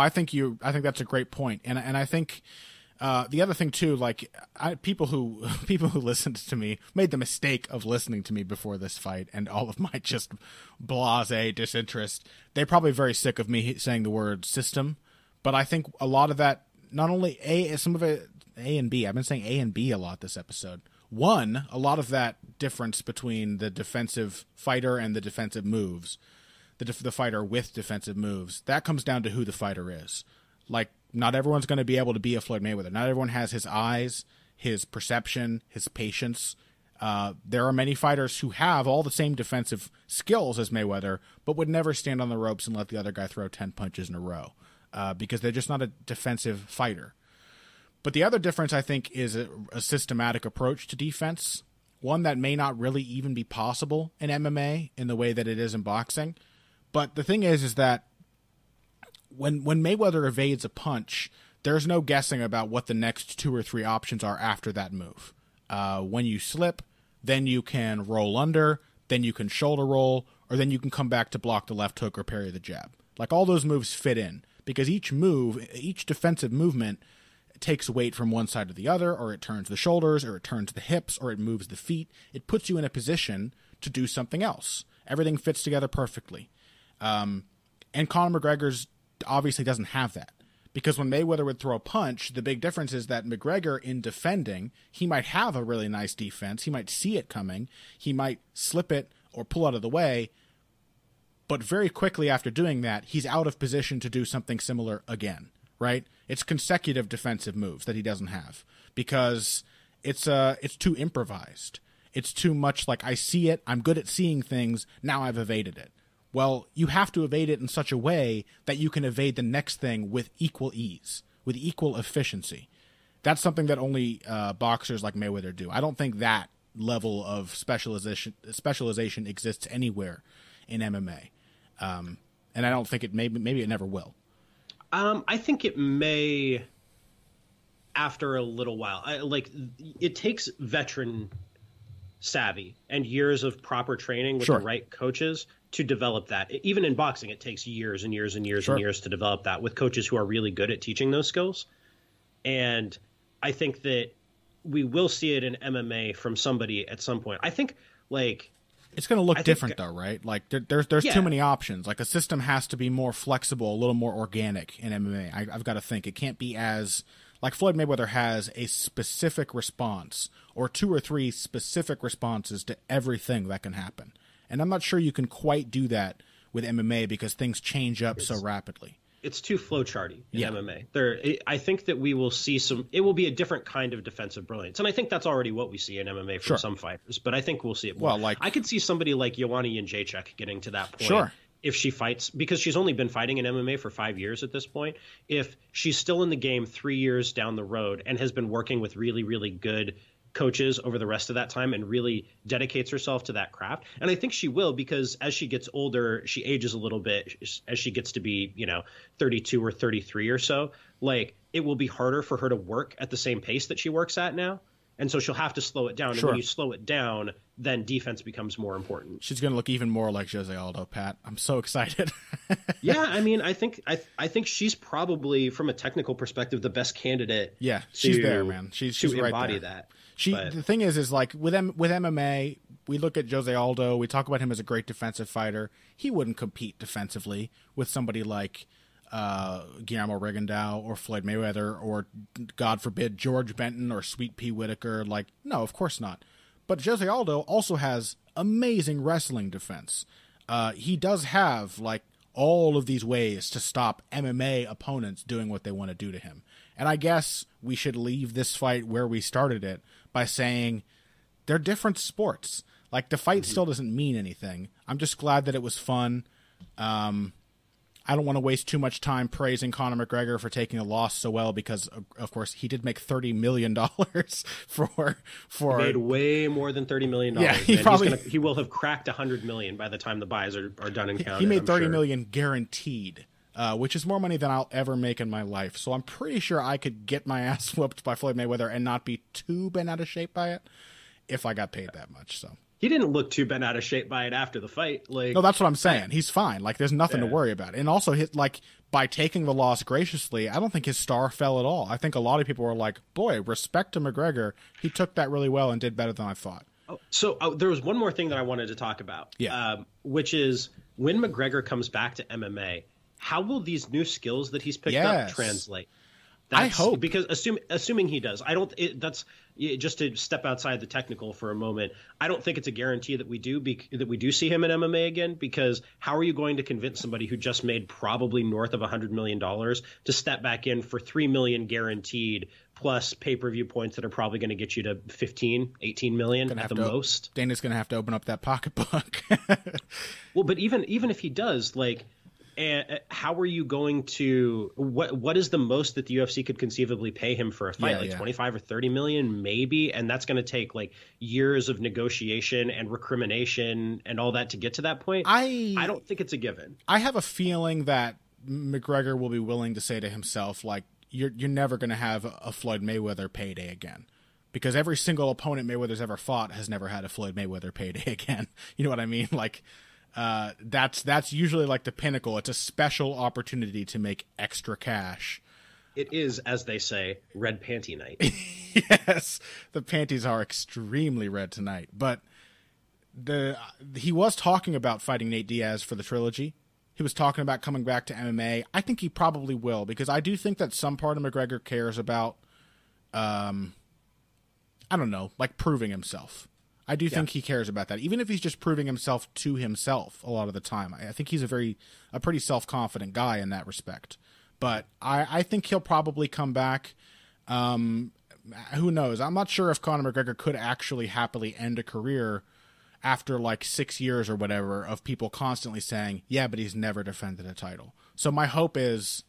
A: think that's a great point, and I think the other thing too, like people who listened to me made the mistake of listening to me before this fight, and all of my just blasé disinterest. They're probably very sick of me saying the word system, but I think a lot of that, not only some of it. A and B. I've been saying A and B a lot this episode. One, a lot of that difference between the defensive fighter and the defensive moves, the fighter with defensive moves, that comes down to who the fighter is. Like, not everyone's going to be able to be a Floyd Mayweather. Not everyone has his eyes, his perception, his patience. There are many fighters who have all the same defensive skills as Mayweather, but would never stand on the ropes and let the other guy throw 10 punches in a row because they're just not a defensive fighter. But the other difference, I think, is a systematic approach to defense, one that may not really even be possible in MMA in the way that it is in boxing. But the thing is that when Mayweather evades a punch, there's no guessing about what the next 2 or 3 options are after that move. When you slip, then you can roll under, then you can shoulder roll, or then you can come back to block the left hook or parry the jab. Like, all those moves fit in, because each defensive movement takes weight from one side to the other, or it turns the shoulders, or it turns the hips, or it moves the feet. It puts you in a position to do something else. Everything fits together perfectly. And Conor McGregor's obviously doesn't have that, because when Mayweather would throw a punch, the big difference is that McGregor, in defending, he might have a really nice defense. He might see it coming. He might slip it or pull out of the way, but very quickly after doing that, he's out of position to do something similar again. Right? It's consecutive defensive moves that he doesn't have, because it's too improvised. It's too much like, I see it, I'm good at seeing things, now I've evaded it. Well, you have to evade it in such a way that you can evade the next thing with equal ease, with equal efficiency. That's something that only boxers like Mayweather do. I don't think that level of specialization exists anywhere in MMA, and I don't think maybe it never will.
B: I think it may after a little while. It takes veteran savvy and years of proper training with the right coaches to develop that. Even in boxing, it takes years and years and years and years to develop that with coaches who are really good at teaching those skills. And I think that we will see it in MMA from somebody at some point. I think, like,
A: it's going to look different, though, right? Like, there's too many options. Like, a system has to be more flexible, a little more organic in MMA. I've got to think. It can't be as, like, Floyd Mayweather has a specific response or 2 or 3 specific responses to everything that can happen. And I'm not sure you can quite do that with MMA because things change up so rapidly. It's
B: too flowcharty in MMA. I think that we will see it will be a different kind of defensive brilliance. And I think that's already what we see in MMA from some fighters, but I think we'll see it more. Well, I could see somebody like Joanna Jędrzejczyk getting to that point if she fights, because she's only been fighting in MMA for 5 years at this point. If she's still in the game 3 years down the road and has been working with really, really good coaches over the rest of that time and really dedicates herself to that craft. And I think she will, because as she gets older, she ages a little bit as she gets to be, 32 or 33 or so. Like, it will be harder for her to work at the same pace that she works at now. And so she'll have to slow it down.
A: Sure.
B: And when you slow it down, then defense becomes more important.
A: She's going to look even more like Jose Aldo, Pat. I'm so excited.
B: Yeah, I mean, I think she's probably, from a technical perspective, the best candidate.
A: Yeah, she's there, man. She's right
B: embody
A: there.
B: that.
A: The thing is like with MMA, we look at Jose Aldo. We talk about him as a great defensive fighter. He wouldn't compete defensively with somebody like Guillermo Rigondeaux or Floyd Mayweather or, God forbid, George Benton or Sweet Pea Whitaker. Like, no, of course not. But Jose Aldo also has amazing wrestling defense. He does have, like, all of these ways to stop MMA opponents doing what they want to do to him. And I guess we should leave this fight where we started it by saying they're different sports. Like, the fight still doesn't mean anything. I'm just glad that it was fun. I don't want to waste too much time praising Conor McGregor for taking a loss so well because, of course, he did make $30 million for
B: he made way more than $30 million.
A: Yeah,
B: he will have cracked $100 million by the time the buys are done and counted.
A: He made $30 million guaranteed, which is more money than I'll ever make in my life. So I'm pretty sure I could get my ass whooped by Floyd Mayweather and not be too bent out of shape by it if I got paid that much. So.
B: He didn't look too bent out of shape by it after the fight. Like,
A: no, that's what I'm saying. He's fine. Like, there's nothing to worry about. And also, by taking the loss graciously, I don't think his star fell at all. I think a lot of people were like, boy, respect to McGregor. He took that really well and did better than I thought.
B: So there was one more thing that I wanted to talk about, which is when McGregor comes back to MMA, how will these new skills that he's picked up translate?
A: I hope,
B: because assuming he does, just to step outside the technical for a moment. I don't think it's a guarantee that we do see him in MMA again, because how are you going to convince somebody who just made probably north of $100 million to step back in for $3 million guaranteed plus pay-per-view points that are probably going to get you to 15, 18 million at the most?
A: Dana's going to have to open up that pocketbook.
B: Well, but even if he does, like, and how are you going to what is the most that the UFC could conceivably pay him for a fight? 25 or 30 million maybe, and that's going to take like years of negotiation and recrimination and all that to get to that point. I don't think it's a given.
A: I have a feeling that McGregor will be willing to say to himself, like, you're never going to have a Floyd Mayweather payday again, because every single opponent Mayweather's ever fought has never had a Floyd Mayweather payday again. You know what I mean? Like, that's usually like the pinnacle. It's a special opportunity to make extra cash.
B: It is, as they say, red panty night.
A: Yes, the panties are extremely red tonight. But he was talking about fighting Nate Diaz for the trilogy. He was talking about coming back to MMA. I think he probably will, because I do think that some part of McGregor cares about, I don't know, like proving himself. I do think he cares about that, even if he's just proving himself to himself a lot of the time. I think he's a pretty self-confident guy in that respect. But I think he'll probably come back. Who knows? I'm not sure if Conor McGregor could actually happily end a career after like 6 years or whatever of people constantly saying, yeah, but he's never defended a title. So my hope is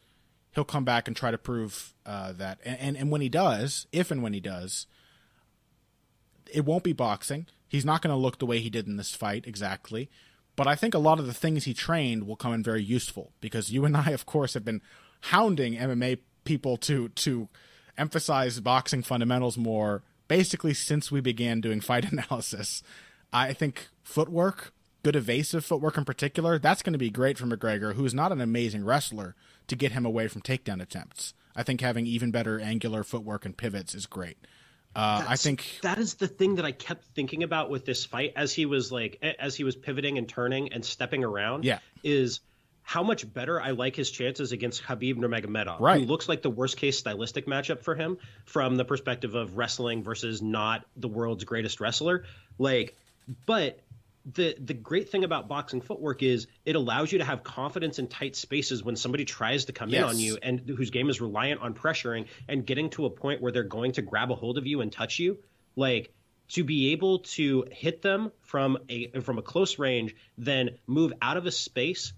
A: he'll come back and try to prove that. And when he does, if and when he does, it won't be boxing. He's not going to look the way he did in this fight exactly. But I think a lot of the things he trained will come in very useful, because you and I, of course, have been hounding MMA people to emphasize boxing fundamentals more basically since we began doing fight analysis. I think footwork, good evasive footwork in particular, that's going to be great for McGregor, who's not an amazing wrestler, to get him away from takedown attempts. I think having even better angular footwork and pivots is great. I think
B: that is the thing that I kept thinking about with this fight as he was pivoting and turning and stepping around.
A: Yeah.
B: Is how much better I like his chances against Khabib Nurmagomedov,
A: right,
B: who looks like the worst case stylistic matchup for him from the perspective of wrestling versus not the world's greatest wrestler. But the great thing about boxing footwork is it allows you to have confidence in tight spaces when somebody tries to come in on you and whose game is reliant on pressuring and getting to a point where they're going to grab a hold of you and touch you. Like, to be able to hit them from a close range, then move out of a space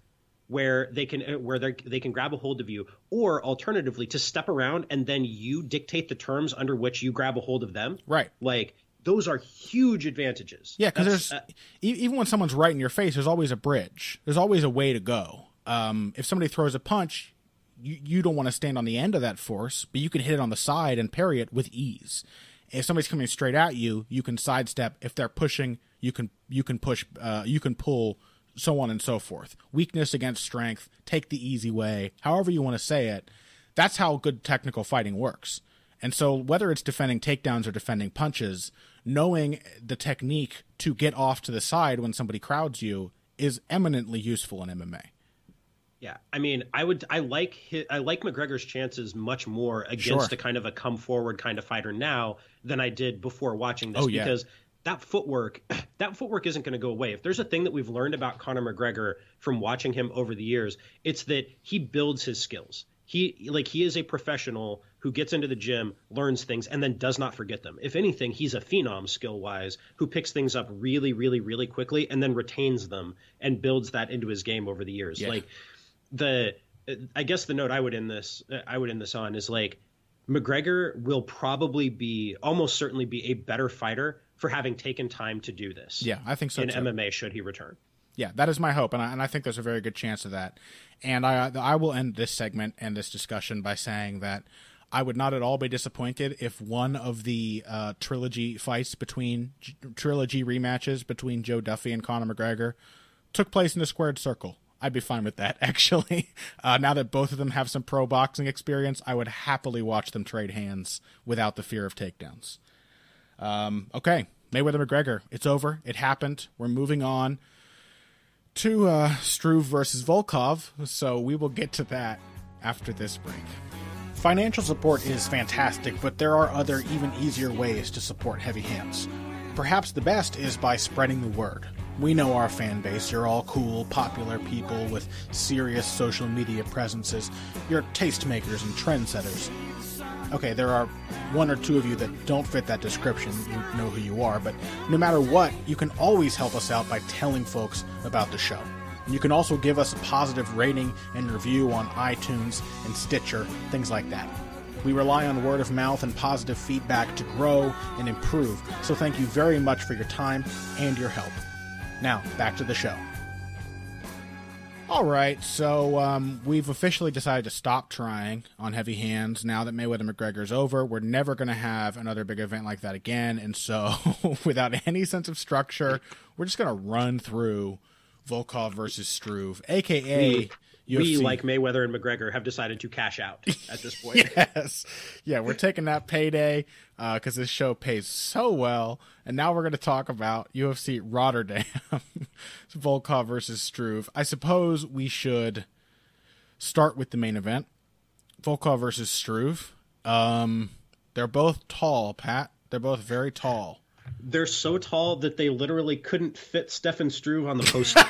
B: where they can grab a hold of you, or alternatively to step around and then you dictate the terms under which you grab a hold of them.
A: Right.
B: Like, those are huge advantages.
A: Yeah, because there's even when someone's right in your face, there's always a bridge. There's always a way to go. If somebody throws a punch, you don't want to stand on the end of that force, but you can hit it on the side and parry it with ease. If somebody's coming straight at you, you can sidestep. If they're pushing, you can push, you can pull, so on and so forth. Weakness against strength, take the easy way, however you want to say it. That's how good technical fighting works. And so whether it's defending takedowns or defending punches, knowing the technique to get off to the side when somebody crowds you is eminently useful in MMA.
B: Yeah, I mean, I like McGregor's chances much more against a kind of a come forward kind of fighter now than I did before watching this, because that footwork isn't going to go away. If there's a thing that we've learned about Conor McGregor from watching him over the years, it's that he builds his skills. He is a professional who gets into the gym, learns things, and then does not forget them. If anything, he's a phenom skill-wise who picks things up really, really, really quickly and then retains them and builds that into his game over the years. Yeah. I guess the note I would end this on is, like, McGregor will probably almost certainly be a better fighter for having taken time to do this.
A: Yeah, I think so
B: in
A: too.
B: MMA should he return.
A: Yeah, that is my hope, and I think there's a very good chance of that. And I will end this segment and this discussion by saying that I would not at all be disappointed if one of the trilogy rematches between Joe Duffy and Conor McGregor took place in a squared circle. I'd be fine with that, actually. Now that both of them have some pro boxing experience, I would happily watch them trade hands without the fear of takedowns. Okay, Mayweather McGregor, it's over. It happened. We're moving on to Struve versus Volkov, so we will get to that after this break. Financial support is fantastic, but there are other, even easier ways to support Heavy Hands. Perhaps the best is by spreading the word. We know our fan base. You're all cool, popular people with serious social media presences. You're tastemakers and trendsetters. Okay, there are one or two of you that don't fit that description. You know who you are, but no matter what, you can always help us out by telling folks about the show. And you can also give us a positive rating and review on iTunes and Stitcher, things like that. We rely on word of mouth and positive feedback to grow and improve, so thank you very much for your time and your help. Now, back to the show. All right, so we've officially decided to stop trying on Heavy Hands now that Mayweather McGregor's over. We're never going to have another big event like that again, and so without any sense of structure, we're just going to run through Volkov versus Struve, a.k.a.
B: We, like Mayweather and McGregor, have decided to cash out at this point.
A: Yes. Yeah, we're taking that payday because this show pays so well. And now we're going to talk about UFC Rotterdam, Volkov versus Struve. I suppose we should start with the main event, Volkov versus Struve. They're both tall, Pat. They're both very tall.
B: They're so tall that they literally couldn't fit Stefan Struve on the poster.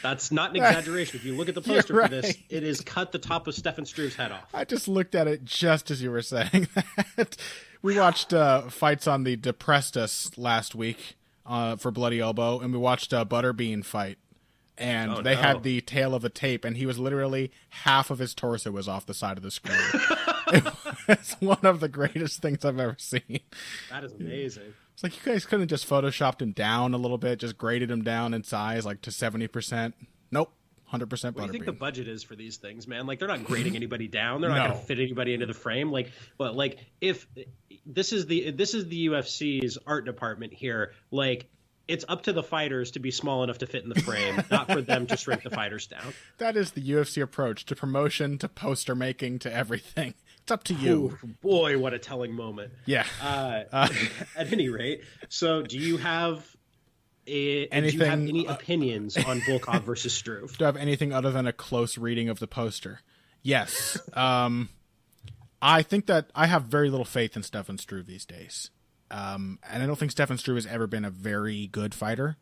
B: That's not an exaggeration. If you look at the poster for this, it is cut the top of Stefan Struve's head off.
A: I just looked at it just as you were saying that. We watched fights on the Depressed Us last week for Bloody Elbow, and we watched a Butterbean fight. And they had the tail of a tape, and he was literally half of his torso was off the side of the screen. It's one of the greatest things I've ever seen.
B: That is amazing.
A: It's like you guys could have just photoshopped him down a little bit, just graded him down in size, like to 70%. Nope, 100% Butterbean.
B: What do you think the budget is for these things, man? Like, they're not grading anybody down. They're not going to fit anybody into the frame. But if this is the UFC's art department here, like, it's up to the fighters to be small enough to fit in the frame, not for them to shrink the fighters down.
A: That is the UFC approach to promotion, to poster making, to everything. It's up to you.
B: Ooh, boy, what a telling moment.
A: Yeah.
B: At any rate, so do you have any opinions on Volkov versus Struve?
A: Do I have anything other than a close reading of the poster? Yes. I think that I have very little faith in Stefan Struve these days. And I don't think Stefan Struve has ever been a very good fighter.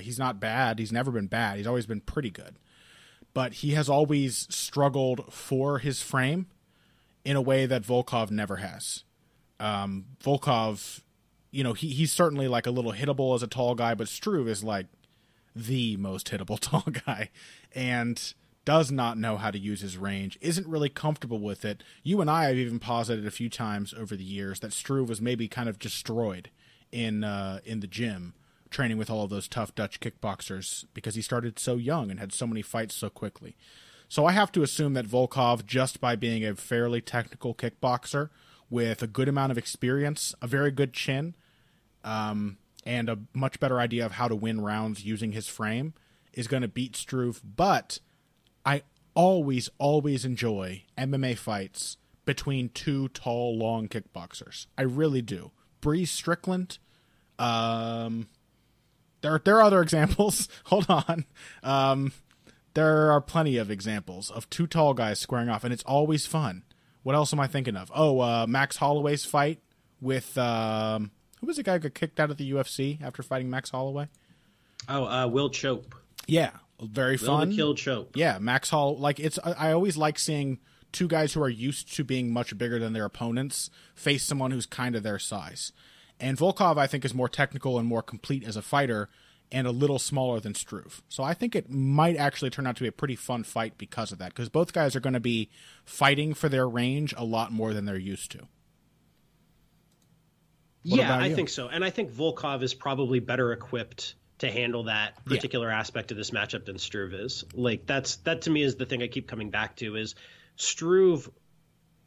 A: He's not bad. He's never been bad. He's always been pretty good. But he has always struggled for his frame in a way that Volkov never has. Volkov, he's certainly like a little hittable as a tall guy, but Struve is like the most hittable tall guy, and does not know how to use his range, isn't really comfortable with it. You and I have even posited a few times over the years that Struve was maybe kind of destroyed in the gym, training with all of those tough Dutch kickboxers because he started so young and had so many fights so quickly. So I have to assume that Volkov, just by being a fairly technical kickboxer with a good amount of experience, a very good chin, and a much better idea of how to win rounds using his frame, is going to beat Struve. But I always enjoy MMA fights between two tall, long kickboxers. I really do. Breeze Strickland. There are other examples. Hold on. There are plenty of examples of two tall guys squaring off, and it's always fun. What else am I thinking of? Max Holloway's fight with who was the guy who got kicked out of the UFC after fighting Max Holloway?
B: Will Chope.
A: Yeah, very fun.
B: Will Kill Chope.
A: Yeah, Max Holloway. Like I always like seeing two guys who are used to being much bigger than their opponents face someone who's kind of their size. And Volkov, I think, is more technical and more complete as a fighter, and a little smaller than Struve. So I think it might actually turn out to be a pretty fun fight because of that, because both guys are going to be fighting for their range a lot more than they're used to.
B: Yeah, I think so. And I think Volkov is probably better equipped to handle that particular aspect of this matchup than Struve is. Like that to me is the thing I keep coming back to is Struve,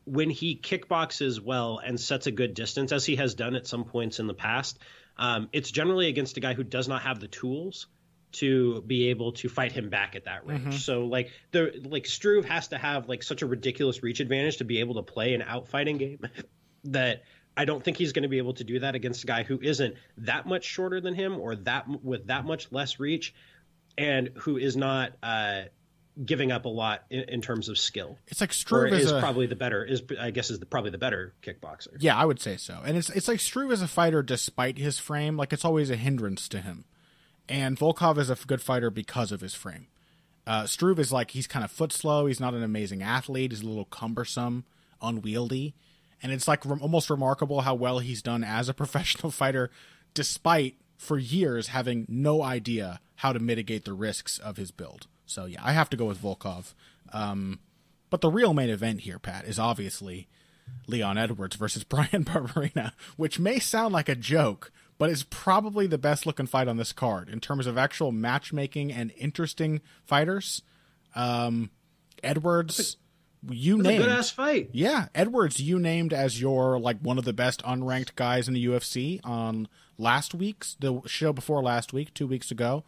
B: when he kickboxes well and sets a good distance, as he has done at some points in the past, it's generally against a guy who does not have the tools to be able to fight him back at that range. Mm-hmm. So Struve has to have like such a ridiculous reach advantage to be able to play an outfighting game that I don't think he's going to be able to do that against a guy who isn't that much shorter than him or with that much less reach and who is not giving up a lot in terms of skill.
A: It's like Struve
B: is probably the better probably the better kickboxer.
A: Yeah, I would say so. And it's like Struve is a fighter despite his frame, like it's always a hindrance to him. And Volkov is a good fighter because of his frame. Struve is like he's kind of foot slow, he's not an amazing athlete, he's a little cumbersome, unwieldy, and it's like almost remarkable how well he's done as a professional fighter despite for years having no idea how to mitigate the risks of his build. So, yeah, I have to go with Volkov. But the real main event here, Pat, is obviously Leon Edwards versus Bryan Barberena, which may sound like a joke, but is probably the best-looking fight on this card in terms of actual matchmaking and interesting fighters. Edwards, you named...
B: a good-ass fight.
A: Yeah, Edwards, you named as your, like, one of the best unranked guys in the UFC on the show before last week, 2 weeks ago.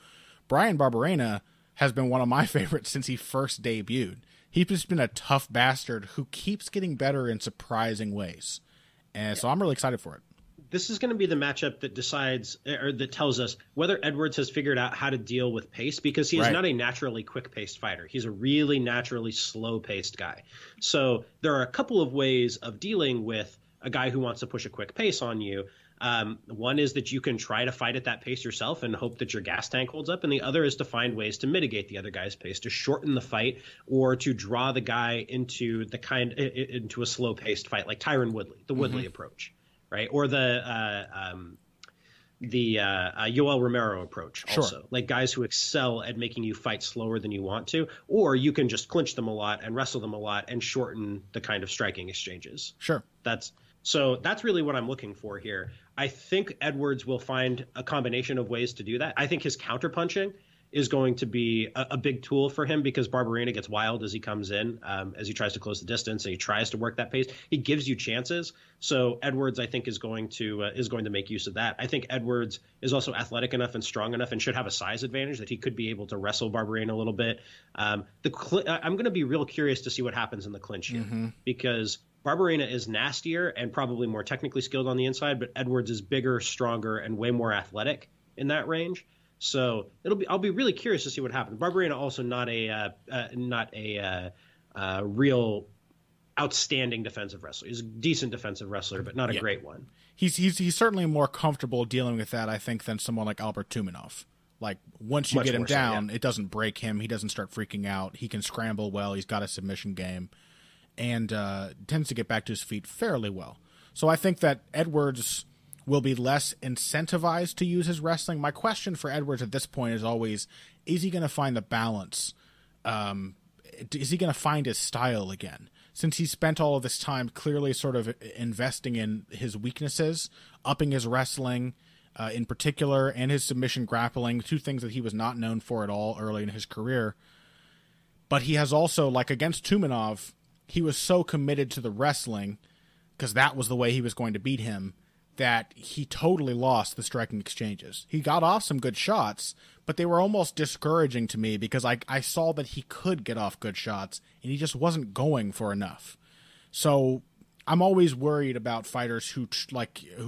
A: Bryan Barberena has been one of my favorites since he first debuted. He's just been a tough bastard who keeps getting better in surprising ways. And so I'm really excited for it.
B: This is going to be the matchup that decides or that tells us whether Edwards has figured out how to deal with pace, because he is not a naturally quick-paced fighter. He's a really naturally slow-paced guy. So there are a couple of ways of dealing with a guy who wants to push a quick pace on you. One is that you can try to fight at that pace yourself and hope that your gas tank holds up. And the other is to find ways to mitigate the other guy's pace, to shorten the fight or to draw the guy into a slow paced fight, like Tyron Woodley, the Woodley approach, right? Or the Yoel Romero approach also, like guys who excel at making you fight slower than you want to, or you can just clinch them a lot and wrestle them a lot and shorten the kind of striking exchanges.
A: Sure.
B: So that's really what I'm looking for here. I think Edwards will find a combination of ways to do that. I think his counterpunching is going to be a big tool for him because Barberena gets wild as he comes in, as he tries to close the distance and he tries to work that pace. He gives you chances. So Edwards, I think, is going to make use of that. I think Edwards is also athletic enough and strong enough and should have a size advantage that he could be able to wrestle Barberena a little bit. I'm going to be real curious to see what happens in the clinch here because Barberena is nastier and probably more technically skilled on the inside, but Edwards is bigger, stronger, and way more athletic in that range. So I'll be really curious to see what happens. Barberena also not a real outstanding defensive wrestler. He's a decent defensive wrestler, but not a great one.
A: He's certainly more comfortable dealing with that, I think, than someone like Albert Tumenov. Like once you get him down, it doesn't break him. He doesn't start freaking out. He can scramble well. He's got a submission game. And tends to get back to his feet fairly well. So I think that Edwards will be less incentivized to use his wrestling. My question for Edwards at this point is always, is he going to find the balance? Is he going to find his style again? Since he spent all of this time clearly sort of investing in his weaknesses, upping his wrestling in particular, and his submission grappling, two things that he was not known for at all early in his career. But he has also, like against Tumenov, he was so committed to the wrestling, because that was the way he was going to beat him, that he totally lost the striking exchanges. He got off some good shots, but they were almost discouraging to me because I saw that he could get off good shots, and he just wasn't going for enough. So I'm always worried about fighters who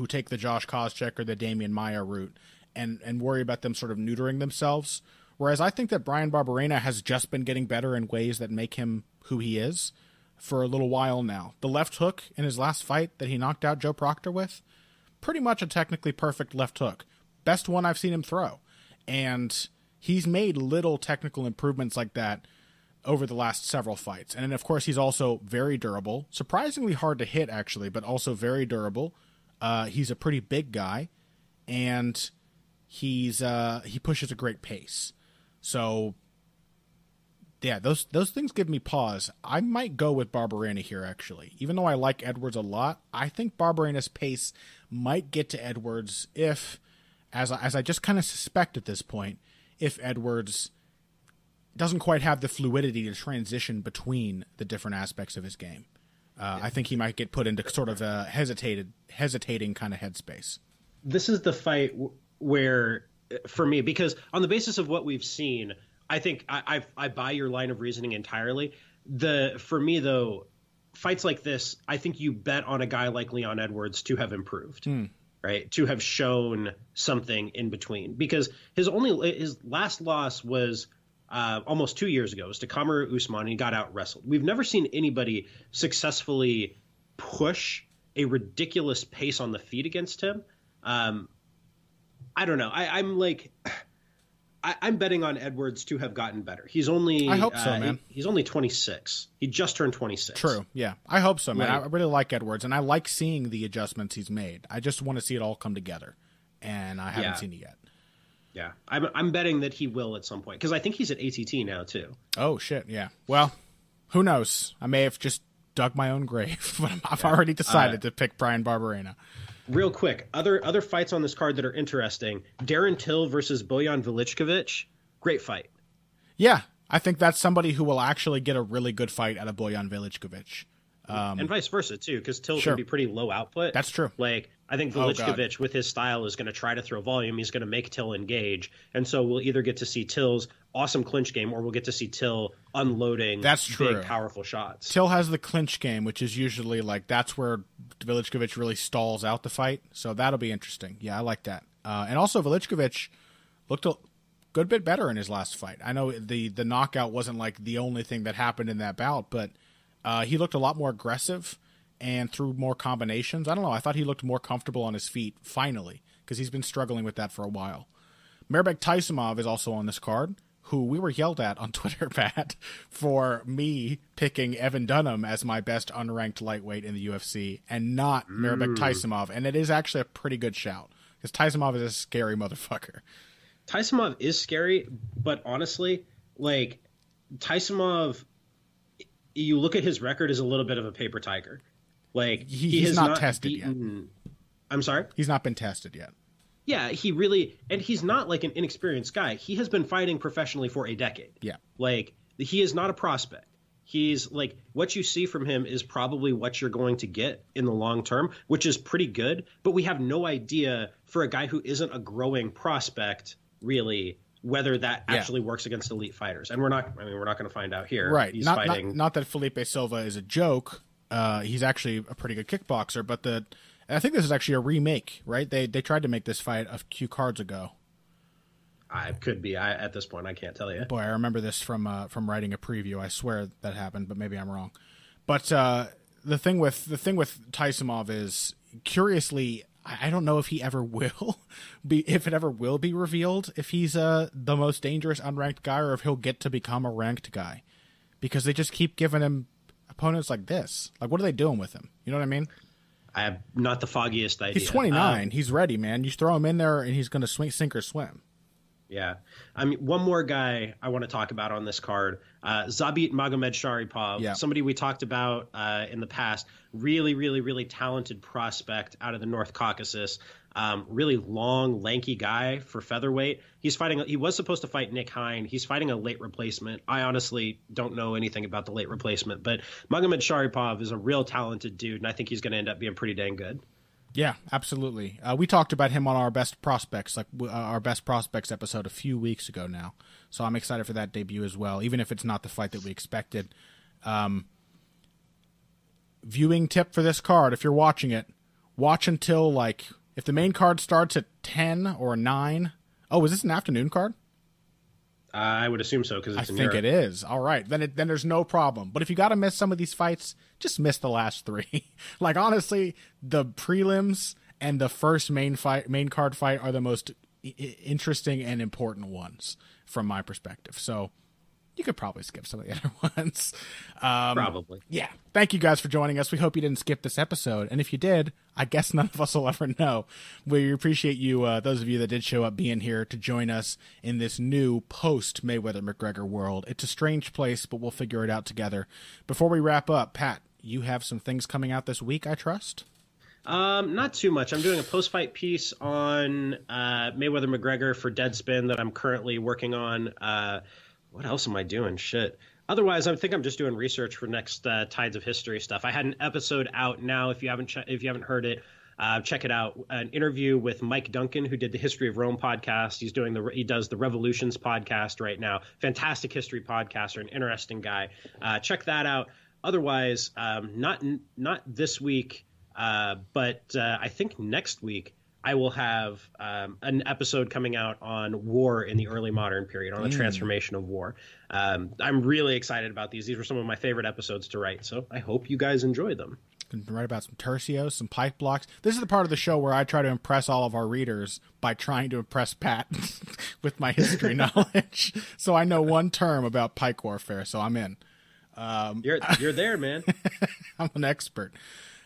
A: take the Josh Koscheck or the Damian Maia route and worry about them sort of neutering themselves. Whereas I think that Bryan Barberena has just been getting better in ways that make him who he is for a little while now. The left hook in his last fight that he knocked out Joe Proctor with, pretty much a technically perfect left hook. Best one I've seen him throw. And he's made little technical improvements like that over the last several fights. And then, of course, he's also very durable. Surprisingly hard to hit, actually, but also very durable. He's a pretty big guy. And he pushes a great pace. So, yeah, those things give me pause. I might go with Barberena here, actually. Even though I like Edwards a lot, I think Barberena's pace might get to Edwards if, as I just kind of suspect at this point, if Edwards doesn't quite have the fluidity to transition between the different aspects of his game. I think he might get put into sort of a hesitating kind of headspace. This
B: is the fight where, for me, because on the basis of what we've seen, I think I buy your line of reasoning entirely. For me, though, fights like this, I think you bet on a guy like Leon Edwards to have improved, right? To have shown something in between, because his last loss was almost 2 years ago. It was to Kamaru Usman, and he got out wrestled. We've never seen anybody successfully push a ridiculous pace on the feet against him. I don't know. I'm betting on Edwards to have gotten better. He's only,
A: I hope so, man.
B: He's only 26. He just turned 26.
A: True. Yeah. I hope so, man. Right. I really like Edwards, and I like seeing the adjustments he's made. I just want to see it all come together, and I haven't seen it yet.
B: Yeah. I'm betting that he will at some point, because I think he's at ATT now, too.
A: Oh, shit. Yeah. Well, who knows? I may have just dug my own grave, but I've already decided to pick Bryan Barberena.
B: Real quick, other fights on this card that are interesting. Darren Till versus Bojan Veličković. Great fight.
A: Yeah, I think that's somebody who will actually get a really good fight out of Bojan Veličković.
B: And vice versa, too, because Till can be pretty low output.
A: That's true.
B: Like, I think Veličković, with his style, is going to try to throw volume. He's going to make Till engage. And so we'll either get to see Till's awesome clinch game, or we'll get to see Till unloading big, powerful shots.
A: Till has the clinch game, which is usually that's where Veličković really stalls out the fight. So that'll be interesting. Yeah, I like that. And also Veličković looked a good bit better in his last fight. I know the knockout wasn't the only thing that happened in that bout, but he looked a lot more aggressive and threw more combinations. I don't know. I thought he looked more comfortable on his feet, finally, because he's been struggling with that for a while. Mairbek Taisumov is also on this card, who we were yelled at on Twitter, Pat, for me picking Evan Dunham as my best unranked lightweight in the UFC and not Mairbek Taisumov. And it is actually a pretty good shout, because Taisumov is a scary motherfucker.
B: Taisumov is scary, but honestly, Taisumov, you look at his record as a little bit of a paper tiger.
A: He's not tested yet.
B: I'm sorry?
A: He's not been tested yet.
B: Yeah, and he's not an inexperienced guy. He has been fighting professionally for a decade.
A: Yeah.
B: He is not a prospect. He's what you see from him is probably what you're going to get in the long term, which is pretty good. But we have no idea, for a guy who isn't a growing prospect, really, whether that actually works against elite fighters. And we're not going to find out here.
A: Right.
B: He's
A: fighting. Not that Felipe Silva is a joke. He's actually a pretty good kickboxer, but I think this is actually a remake, right? They tried to make this fight a few cards ago.
B: It could be. At this point, I can't tell you.
A: Boy, I remember this from writing a preview. I swear that happened, but maybe I'm wrong. But the thing with Taisumov is, curiously, I don't know if he ever will if it ever will be revealed if he's the most dangerous unranked guy, or if he'll get to become a ranked guy, because they just keep giving him opponents like this. What are they doing with him? You know what I mean?
B: I have not the foggiest idea.
A: He's 29. He's ready, man. You throw him in there, and he's going to swing, sink or swim.
B: Yeah. I mean, one more guy I want to talk about on this card, Zabit Magomedsharipov, somebody we talked about in the past, really, really, really talented prospect out of the North Caucasus, really long, lanky guy for featherweight. He was supposed to fight Nick Hine. He's fighting a late replacement. I honestly don't know anything about the late replacement, but Magomedsharipov is a real talented dude, and I think he's going to end up being pretty dang good.
A: Yeah, absolutely. We talked about him on our best prospects, our best prospects episode a few weeks ago now. So I'm excited for that debut as well, even if it's not the fight that we expected. Viewing tip for this card, if you're watching it, watch until if the main card starts at 10 or 9. Oh, is this an afternoon card?
B: I would assume so because
A: I think it is. All right, then there's no problem. But if you got to miss some of these fights, just miss the last 3. Honestly, the prelims and the first main card fight are the most interesting and important ones from my perspective. So you could probably skip some of the other ones.
B: Probably.
A: Yeah. Thank you guys for joining us. We hope you didn't skip this episode. And if you did, I guess none of us will ever know. We appreciate you, those of you that did show up, being here to join us in this new post-Mayweather-McGregor world. It's a strange place, but we'll figure it out together. Before we wrap up, Pat, you have some things coming out this week, I trust?
B: Not too much. I'm doing a post-fight piece on Mayweather-McGregor for Deadspin that I'm currently working on. What else am I doing? Shit. Otherwise, I think I'm just doing research for next Tides of History stuff. I had an episode out now. If you haven't heard it, check it out. An interview with Mike Duncan, who did the History of Rome podcast. He does the Revolutions podcast right now. Fantastic history podcaster, an interesting guy. Check that out. Otherwise, not this week, but I think next week I will have an episode coming out on war in the early modern period, on the transformation of war. I'm really excited about these. These were some of my favorite episodes to write, so I hope you guys enjoy them.
A: Can write about some tercios, some pike blocks. This is the part of the show where I try to impress all of our readers by trying to impress Pat with my history knowledge. So I know one term about pike warfare, so I'm in.
B: You're there, man.
A: I'm an expert.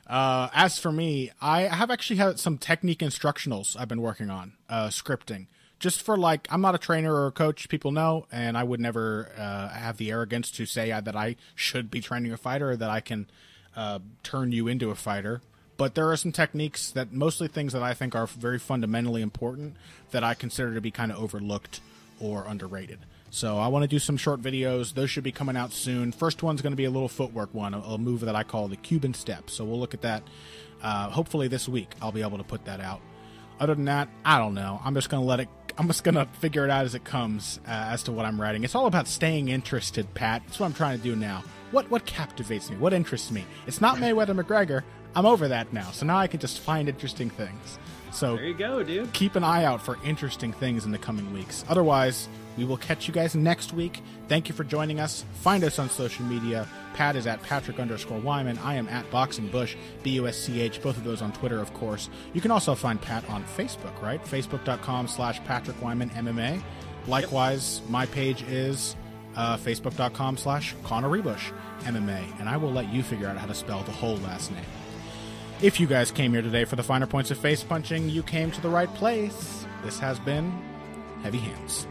A: As for me, I have actually had some technique instructionals I've been working on, scripting. Just for I'm not a trainer or a coach, people know, and I would never have the arrogance to say that I should be training a fighter or that I can turn you into a fighter. But there are some techniques that mostly things that I think are very fundamentally important that I consider to be kind of overlooked or underrated. So I want to do some short videos. Those should be coming out soon. First one's going to be a little footwork one, a move that I call the Cuban step. So we'll look at that. Hopefully this week I'll be able to put that out. Other than that, I don't know. I'm just going to figure it out as it comes as to what I'm writing. It's all about staying interested, Pat. That's what I'm trying to do now. What captivates me? What interests me? It's not Mayweather-McGregor. I'm over that now. So now I can just find interesting things. So
B: there you go, dude.
A: Keep an eye out for interesting things in the coming weeks. Otherwise, we will catch you guys next week. Thank you for joining us. Find us on social media. Pat is at Patrick_Wyman. I am at BoxingBush, BUSCH, both of those on Twitter, of course. You can also find Pat on Facebook, right? Facebook.com/PatrickWymanMMA. Likewise, my page is Facebook.com/ConnorRuebush MMA. And I will let you figure out how to spell the whole last name. If you guys came here today for the finer points of face punching, you came to the right place. This has been Heavy Hands.